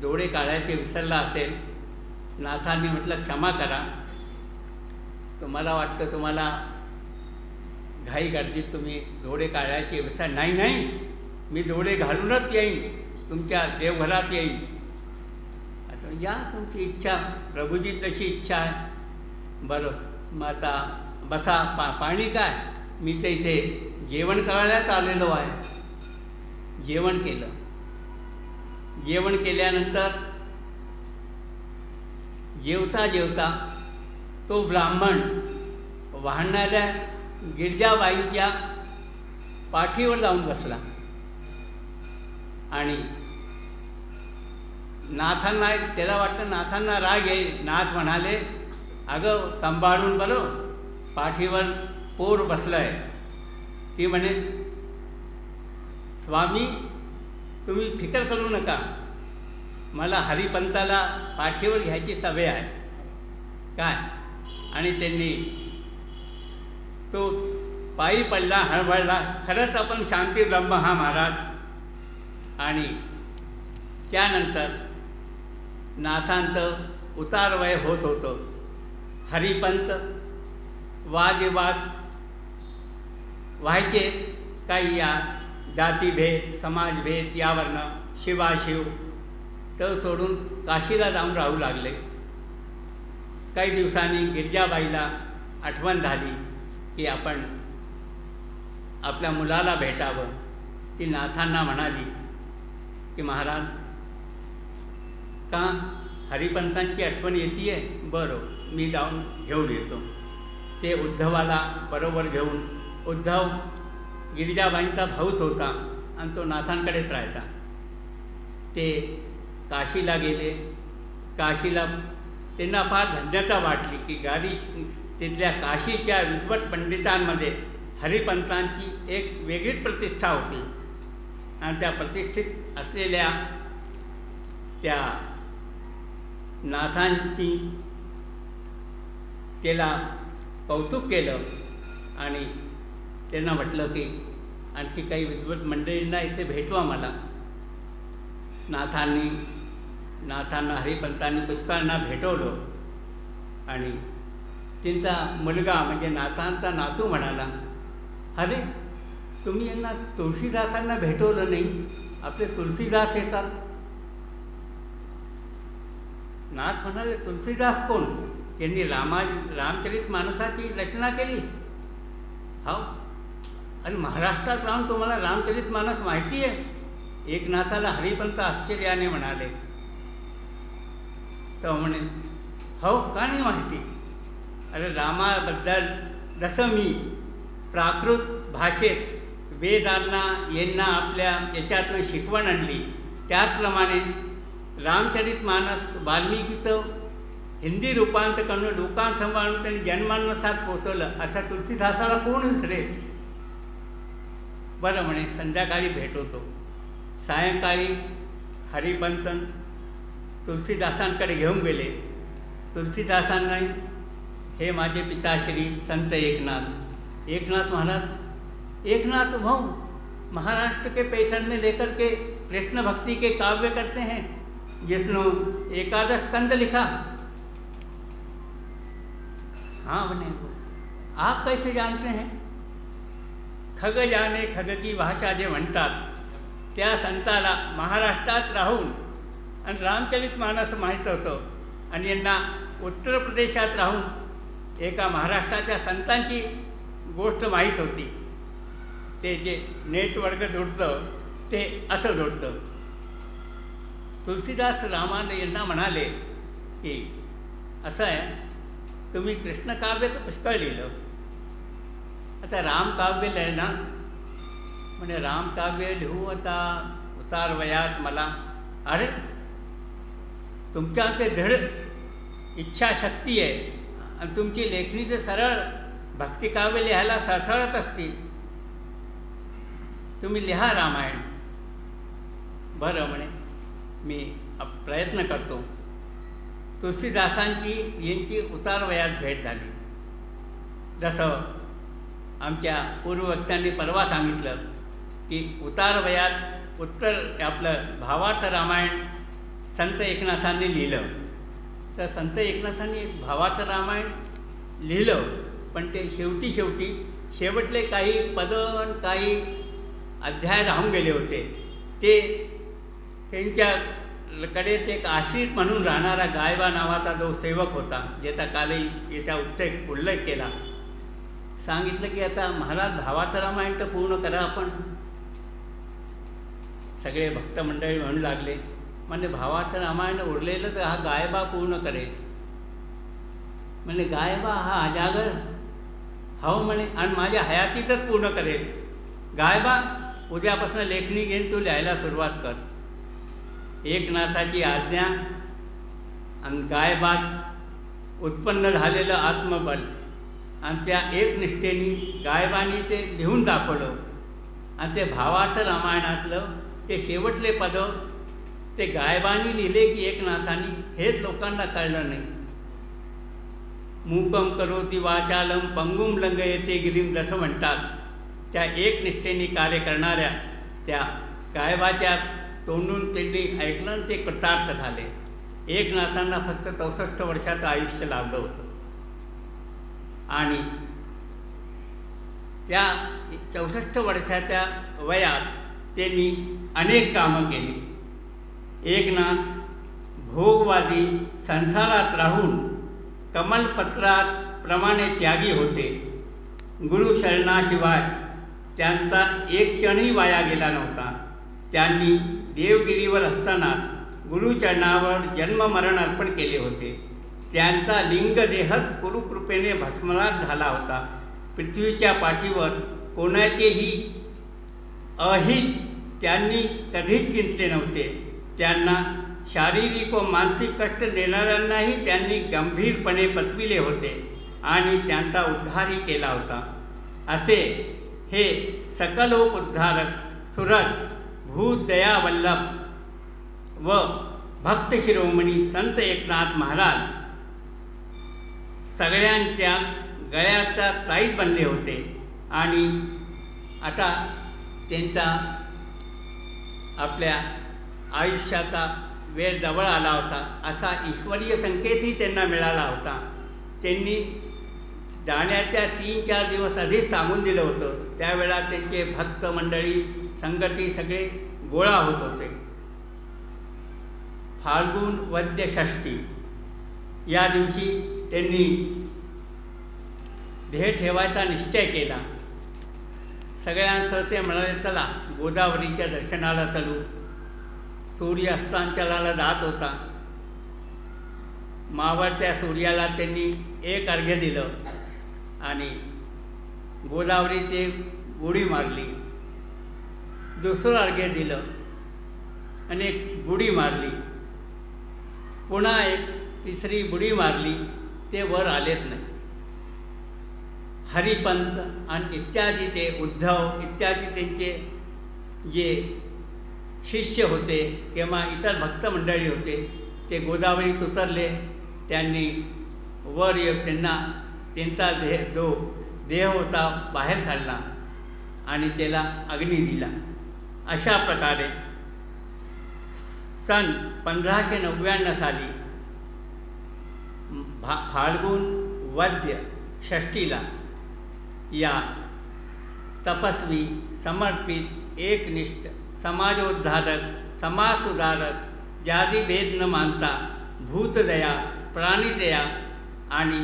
डोळे काढायचे विसरला असेल. नाथांनी म्हटलं क्षमा करा. तुम्हाला वाटतं तुम्हाला घाई गर्दीत तुम्ही डोळे काढायचे विसर. नाही मी डोळे घालूनच येईन तुमच्या देवघरात येईन. असं या तुमची इच्छा प्रभूजी तशी इच्छा आहे. बरं मग आता बसा. पाणी काय मी तर इथे जेवण करायलाच आलेलो आहे. जेवण केलं. जेवण केल्यानंतर जेवता जेवता तो ब्राह्मण वाहणाऱ्या गिरजाबाईंच्या पाठीवर जाऊन बसला आणि नाथांना त्याला वाटलं नाथांना राग येईल. नाथ म्हणाले अगं सांभाळून बरं पाठीवर पोर बसलं आहे. ती म्हणे स्वामी तुम्ही फिकर करू नका, मला हरिपंताला पाठीवर घ्यायची सवय आहे काय. आणि त्यांनी तो पायी पडला, हळबळला. खरंच आपण शांती ब्रह्म हा महाराज. आणि त्यानंतर नाथांचं उतारवय होत होतं. हरिपंत वादविवाद व्हायचे, काही या जातीभेद समाजभेद यावरनं शिवाशिव तर सोडून काशीला जाऊन राहू लागले. काही दिवसांनी गिरजाबाईला आठवण झाली की आपण आपल्या मुलाला भेटावं. ती नाथांना म्हणाली की महाराज का हरिपंतांची आठवण येते आहे, बरं मी जाऊन घेऊन येतो. ते उद्धवाला बरोबर घेऊन, उद्धव गिरिजाबाईंचा भाऊच होता आणि तो नाथांकडेच राहायचा. ते काशीला गेले. काशीला त्यांना फार धन्यता वाटली की गाडी तिथल्या काशीच्या विद्वत पंडितांमध्ये हरिपंतांची एक वेगळीच प्रतिष्ठा होती. आणि त्या प्रतिष्ठित असलेल्या त्या नाथांची त्याला कौतुक केलं आणि त्यांना म्हटलं की आणखी काही विद्वत मंडळींना इथे भेटवा मला. नाथांना हरिपंतांनी पुष्कळांना भेटवलं. आणि त्यांचा मुलगा म्हणजे नाथांचा नातू म्हणाला, अरे तुम्ही यांना तुळशीदासांना भेटवलं नाही, आपले तुलसीदास येतात. नाथ म्हणाले, तुलसीदास कोण? त्यांनी रामचरित मानसाची रचना केली. हो, आणि महाराष्ट्रात राहून तुम्हाला रामचरित मानस माहिती आहे? एकनाथाला हरिपंत आश्चर्याने म्हणाले. तर म्हणे, हो का नाही माहिती? अरे रामाबद्दल जसं मी प्राकृत भाषेत वेदांना यांना आपल्या याच्यातनं शिकवण आणली, त्याचप्रमाणे रामचरित मानस वाल्मिकीचं हिंदी रूपांतर करून लोकांसमोर त्यांनी जन्मानसात पोचवलं. अशा तुलसीदासाला कोण विसरेल? बरं म्हणे, संध्याकाळी भेटवतो. सायंकाळी हरिपंत तुलसीदासांकडे घेऊन गेले. तुलसीदासांना, हे माझे पिताश्री संत एकनाथ. एकनाथ महाराज, एकनाथ भाऊ महाराष्ट्र के पैठण में लेकर के कृष्ण भक्ति के काव्य करते हैं, जिसने एकादश स्कंद लिखा. हाँ बने, आप कैसे जानते हैं? खग जाने खग की भाषा जे म्हणतात त्या संताला महाराष्ट्रात राहून आणि रामचरित मानस माहीत होतं. आणि यांना उत्तर प्रदेशात राहून एका महाराष्ट्राच्या संतांची गोष्ट माहीत होती. ते जे नेटवर्क जोडतं ते असं जोडतं. तुलसीदास रामानं यांना म्हणाले की असं आहे, तुम्ही कृष्णकाव्याचं पुष्कळ लिहिलं, आता रामकाव्य लिहिणार. म्हणजे रामकाव्य लिहू आता उतारवयात मला. अरे तुमच्या ते दृढ इच्छाशक्ती आहे आणि तुमची लेखणी जे सरळ भक्तिकाव्य लिहायला सळसळत असतील, तुम्ही लिहा रामायण. बरं म्हणे, मी प्रयत्न करतो. तुलसीदासांची यांची उतारवयात भेट झाली. जसं आमच्या पूर्ववक्त्यांनी परवा सांगितलं की उतारवयात आपलं भावार्थ रामायण संत एकनाथांनी लिहिलं. तर संत एकनाथांनी भावार्थ रामायण लिहिलं, पण ते शेवटले काही पदं काही अध्याय राहून गेले होते. ते त्यांच्याकडे एक आश्रित म्हणून राहणारा गायबा नावाचा जो सेवक होता, ज्याचा कालही याचा उल्लेख केला, सांगितलं की आता महाराज भावाचं रामायण तर पूर्ण करा आपण. सगळे भक्त मंडळी म्हणू लागले, म्हणजे भावाचं रामायण उरलेलं तर हा गायबा पूर्ण करेल. म्हणजे गायबा हा अजागर हो म्हणे, आणि माझ्या हयातीतच पूर्ण करेल. गायबा उद्यापासून लेखणी घेऊन तू लिहायला सुरुवात कर. एकनाथाची आज्ञा आणि गायबात उत्पन्न झालेलं आत्मबल आणि त्या एकनिष्ठेने गायबाने ते लिहून दाखवलं. आणि ते भावार्थ रामायणातलं ते शेवटले पद ते गायबानी लिहिले की एकनाथांनी, हेच लोकांना कळलं नाही. मूकम करोती वाचालम पंगुम लंघयते गिरीम जसं म्हणतात, त्या एकनिष्ठेने कार्य करणाऱ्या त्या गायबाच्या तोंडून त्यांनी ऐकलं आणि ते कृतार्थ झाले. एकनाथांना फक्त 64 वर्षाचं आयुष्य लाभलं होतं आणि त्या 64 वर्षाच्या वयात त्यांनी अनेक कामं केली. एकनाथ भोगवादी संसारात राहून कमलपत्रात प्रमाणे त्यागी होते. गुरुशरणाशिवाय त्यांचा एक क्षणही वाया गेला नव्हता. त्यांनी देवगिरीवर असताना गुरुचरणावर जन्ममरण अर्पण केले होते. त्यांचा लिंगदेहच गुरुकृपेने भस्मसात झाला होता. पृथ्वीच्या पाठीवर कोणाचेही अहित त्यांनी कधीच चिंतले नव्हते. त्यांना शारीरिक व मानसिक कष्ट देणाऱ्यांनाही त्यांनी गंभीरपणे पचविले होते आणि त्यांचा उद्धारही केला होता. असे हे सकलोक उद्धारक, सुरत, भूत दयावल्लभ व भक्त शिरोमणी संत एकनाथ महाराज सगळ्यांच्या गळ्याचा ताईत बनले होते. आणि आता त्यांचा आपल्या आयुष्याचा वेळ जवळ आला होता, असा ईश्वरीय संकेतही त्यांना मिळाला होता. त्यांनी जाण्याच्या 3-4 दिवस आधीच सांगून दिलं होतं. त्यावेळा त्यांचे भक्त मंडळी संगती सगळे गोळा होत होते. फाल्गुन वद्य षष्ठी या दिवशी त्यांनी ध्येय ठेवायचा निश्चय केला. सगळ्यांसह ते म्हणाले, चला गोदावरीच्या दर्शनाला चलू. सूर्य अस्तांचलाला जात होता. मावळत्या सूर्याला त्यांनी एक अर्घ्य दिलं आणि गोदावरीत एक बुडी मारली. दुसरं अर्घ्य दिलं आणि एक बुडी मारली. पुन्हा एक तिसरी बुडी मारली. ते वर आलेच नाही. हरिपंत आणि इत्यादी ते उद्धव इत्यादी त्यांचे जे शिष्य होते किंवा इतर भक्त मंडळी होते, ते गोदावरीत उतरले. त्यांनी वर येऊन त्यांचा जो देह होता बाहेर काढला आणि त्याला अग्नी दिला. अशा प्रकारे सन 1599 साली फाल्गुन वद्य षष्ठीला या तपस्वी, समर्पित, एकनिष्ठ, समाजोद्धारक, समाजसुधारक, जातिभेद न मानता भूतदया, प्राणीदया आणि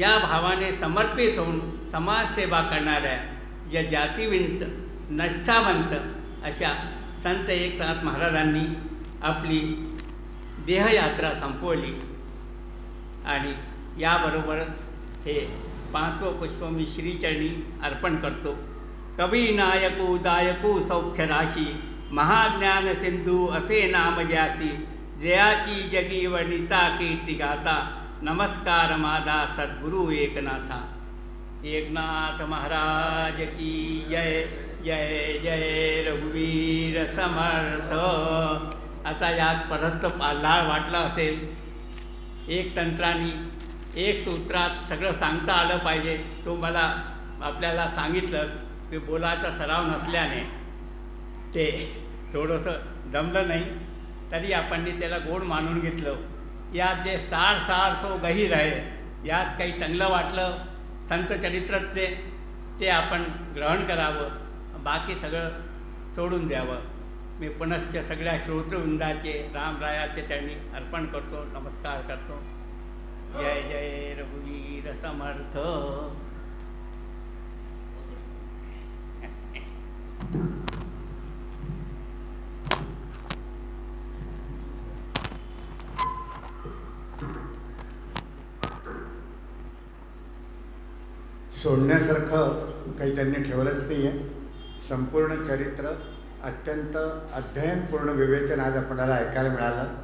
या भावाने समर्पित होऊन समाजसेवा करणाऱ्या या जातिविंत, निष्ठावंत अशा संत एकनाथ महाराजांनी आपली देहयात्रा संपवली. आणि याबरोबरच हे 5वं पुष्प मी श्रीचरणी अर्पण करतो. कवी नायकू दायकू सौख्य राशी, महाज्ञान सिंधू असे नाम ज्यासी, जयाची जगी वर्णिता कीर्ती गाता, नमस्कार माझा सद्गुरु एकनाथा. एकनाथ महाराज की जय. जय जय रघुवीर समर्थ. आता यात परत लाळ वाटला असेल. एक तंत्राने एक सूत्रात सगळं सांगता आलं पाहिजे. तो मला आपल्याला सांगितलं की बोलाचा सराव नसल्याने ते थोडंसं जमलं नाही. तरी आपण त्याला गोड मानून घेतलं. यात जे सार सो गहीर आहे, यात काही चांगलं वाटलं संत चरित्राचे ते आपण ग्रहण करावं, बाकी सगळं सोडून द्यावं. मी पुनश्च सगळ्या श्रोतृवृंदाचे रामरायाचे चरणी अर्पण करतो, नमस्कार करतो. जय जय रघुवीर समर्थ. सोडण्यासारखं काही त्यांनी ठेवलंच नाही आहे. संपूर्ण चरित्र अत्यंत अध्ययनपूर्ण विवेचन आज आपल्याला ऐकायला मिळालं.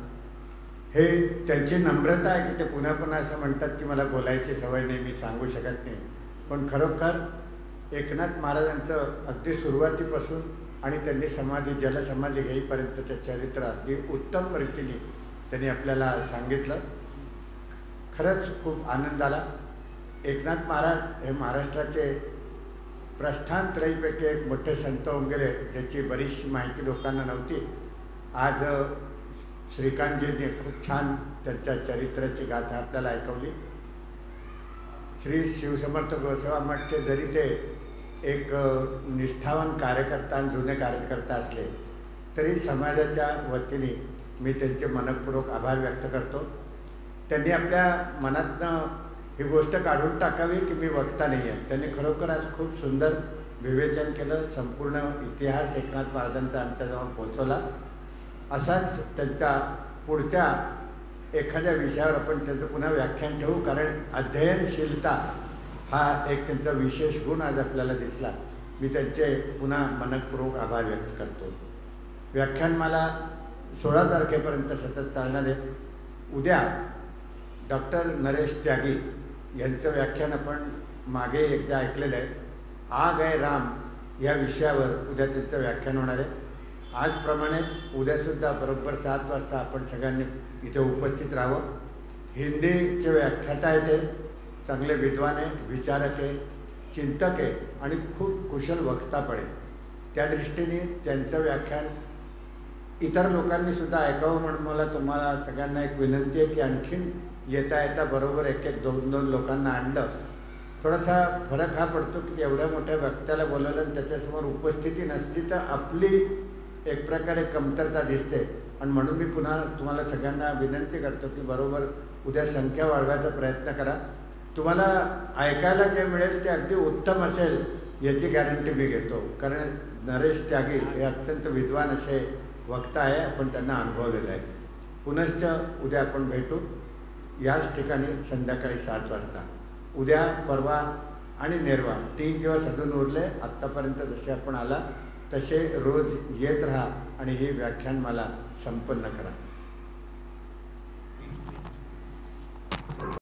हे त्यांची नम्रता आहे की ते पुन्हा पुन्हा असं म्हणतात की मला बोलायची सवय नाही, मी सांगू शकत नाही. पण खरोखर एकनाथ महाराजांचं अगदी सुरुवातीपासून आणि त्यांनी जलसमाधी घेईपर्यंतचं चरित्र अगदी उत्तम रीतीने त्यांनी आपल्याला सांगितलं. खरंच खूप आनंद आला. एकनाथ महाराज हे महाराष्ट्राचे प्रस्थानत्रयीपैकी एक मोठे संत होऊन गेले, ज्याची बरीचशी माहिती लोकांना नव्हती. आज श्रीकांतजींनी खूप छान त्यांच्या चरित्राची गाथा आपल्याला ऐकवली. श्री शिवसमर्थ गोसेवा मठचे जरी ते एक निष्ठावान कार्यकर्ता आणि जुने कार्यकर्ता असले तरी समाजाच्या वतीने मी त्यांचे मनपूर्वक आभार व्यक्त करतो. त्यांनी आपल्या मनातनं ही गोष्ट काढून टाकावी की मी वक्ता नाही आहे. त्यांनी खरोखर आज खूप सुंदर विवेचन केलं. संपूर्ण इतिहास एकनाथ महाराजांचा आमच्याजवळ पोहोचवला. असाच त्यांच्या पुढच्या एखाद्या विषयावर आपण त्यांचं पुन्हा व्याख्यान ठेवू, कारण अध्ययनशीलता हा एक त्यांचा विशेष गुण आज आपल्याला दिसला. मी त्यांचे पुन्हा मनपूर्वक आभार व्यक्त करतो. व्याख्यानमाला 16 तारखेपर्यंत सतत चालणार आहे. उद्या डॉक्टर नरेश त्यागी यांचं व्याख्यान आपण मागे एकदा ऐकलेलं आहे. आ गए राम या विषयावर उद्या त्यांचं व्याख्यान होणार आहे. आजप्रमाणेच उद्यासुद्धा बरोबर 7 वाजता आपण सगळ्यांनी इथे उपस्थित राहावं. हिंदीचे व्याख्याता आहे ते चांगले विद्वान आहे, विचारक आहे, चिंतक आहे आणि खूप कुशल वक्ता पण आहे. त्या दृष्टीने त्यांचं व्याख्यान इतर लोकांनीसुद्धा ऐकावं म्हणून मला तुम्हाला सगळ्यांना एक विनंती आहे की आणखीन येता येता बरोबर 1-1, 2-2 लोकांना आणलं. थोडासा फरक हा पडतो की एवढ्या मोठ्या वक्त्याला बोलवलं आणि त्याच्यासमोर उपस्थिती नसली तर आपली एक प्रकारे कमतरता दिसते. आणि म्हणून मी पुन्हा तुम्हाला सगळ्यांना विनंती करतो की बरोबर उद्या संख्या वाढवायचा प्रयत्न करा. तुम्हाला ऐकायला जे मिळेल ते अगदी उत्तम असेल याची गॅरंटी मी घेतो, कारण नरेश त्यागी हे अत्यंत विद्वान असे वक्ता आहे. आपण त्यांना अनुभवलेलं आहे. पुनश्च उद्या आपण भेटू याच ठिकाणी संध्याकाळी 7 वाजता. उद्या, परवा आणि नेरवा 3 दिवस अजून उरले. आत्तापर्यंत जसे आपण आला तसे रोज येत राहा आणि ही व्याख्यान मला संपन्न करा.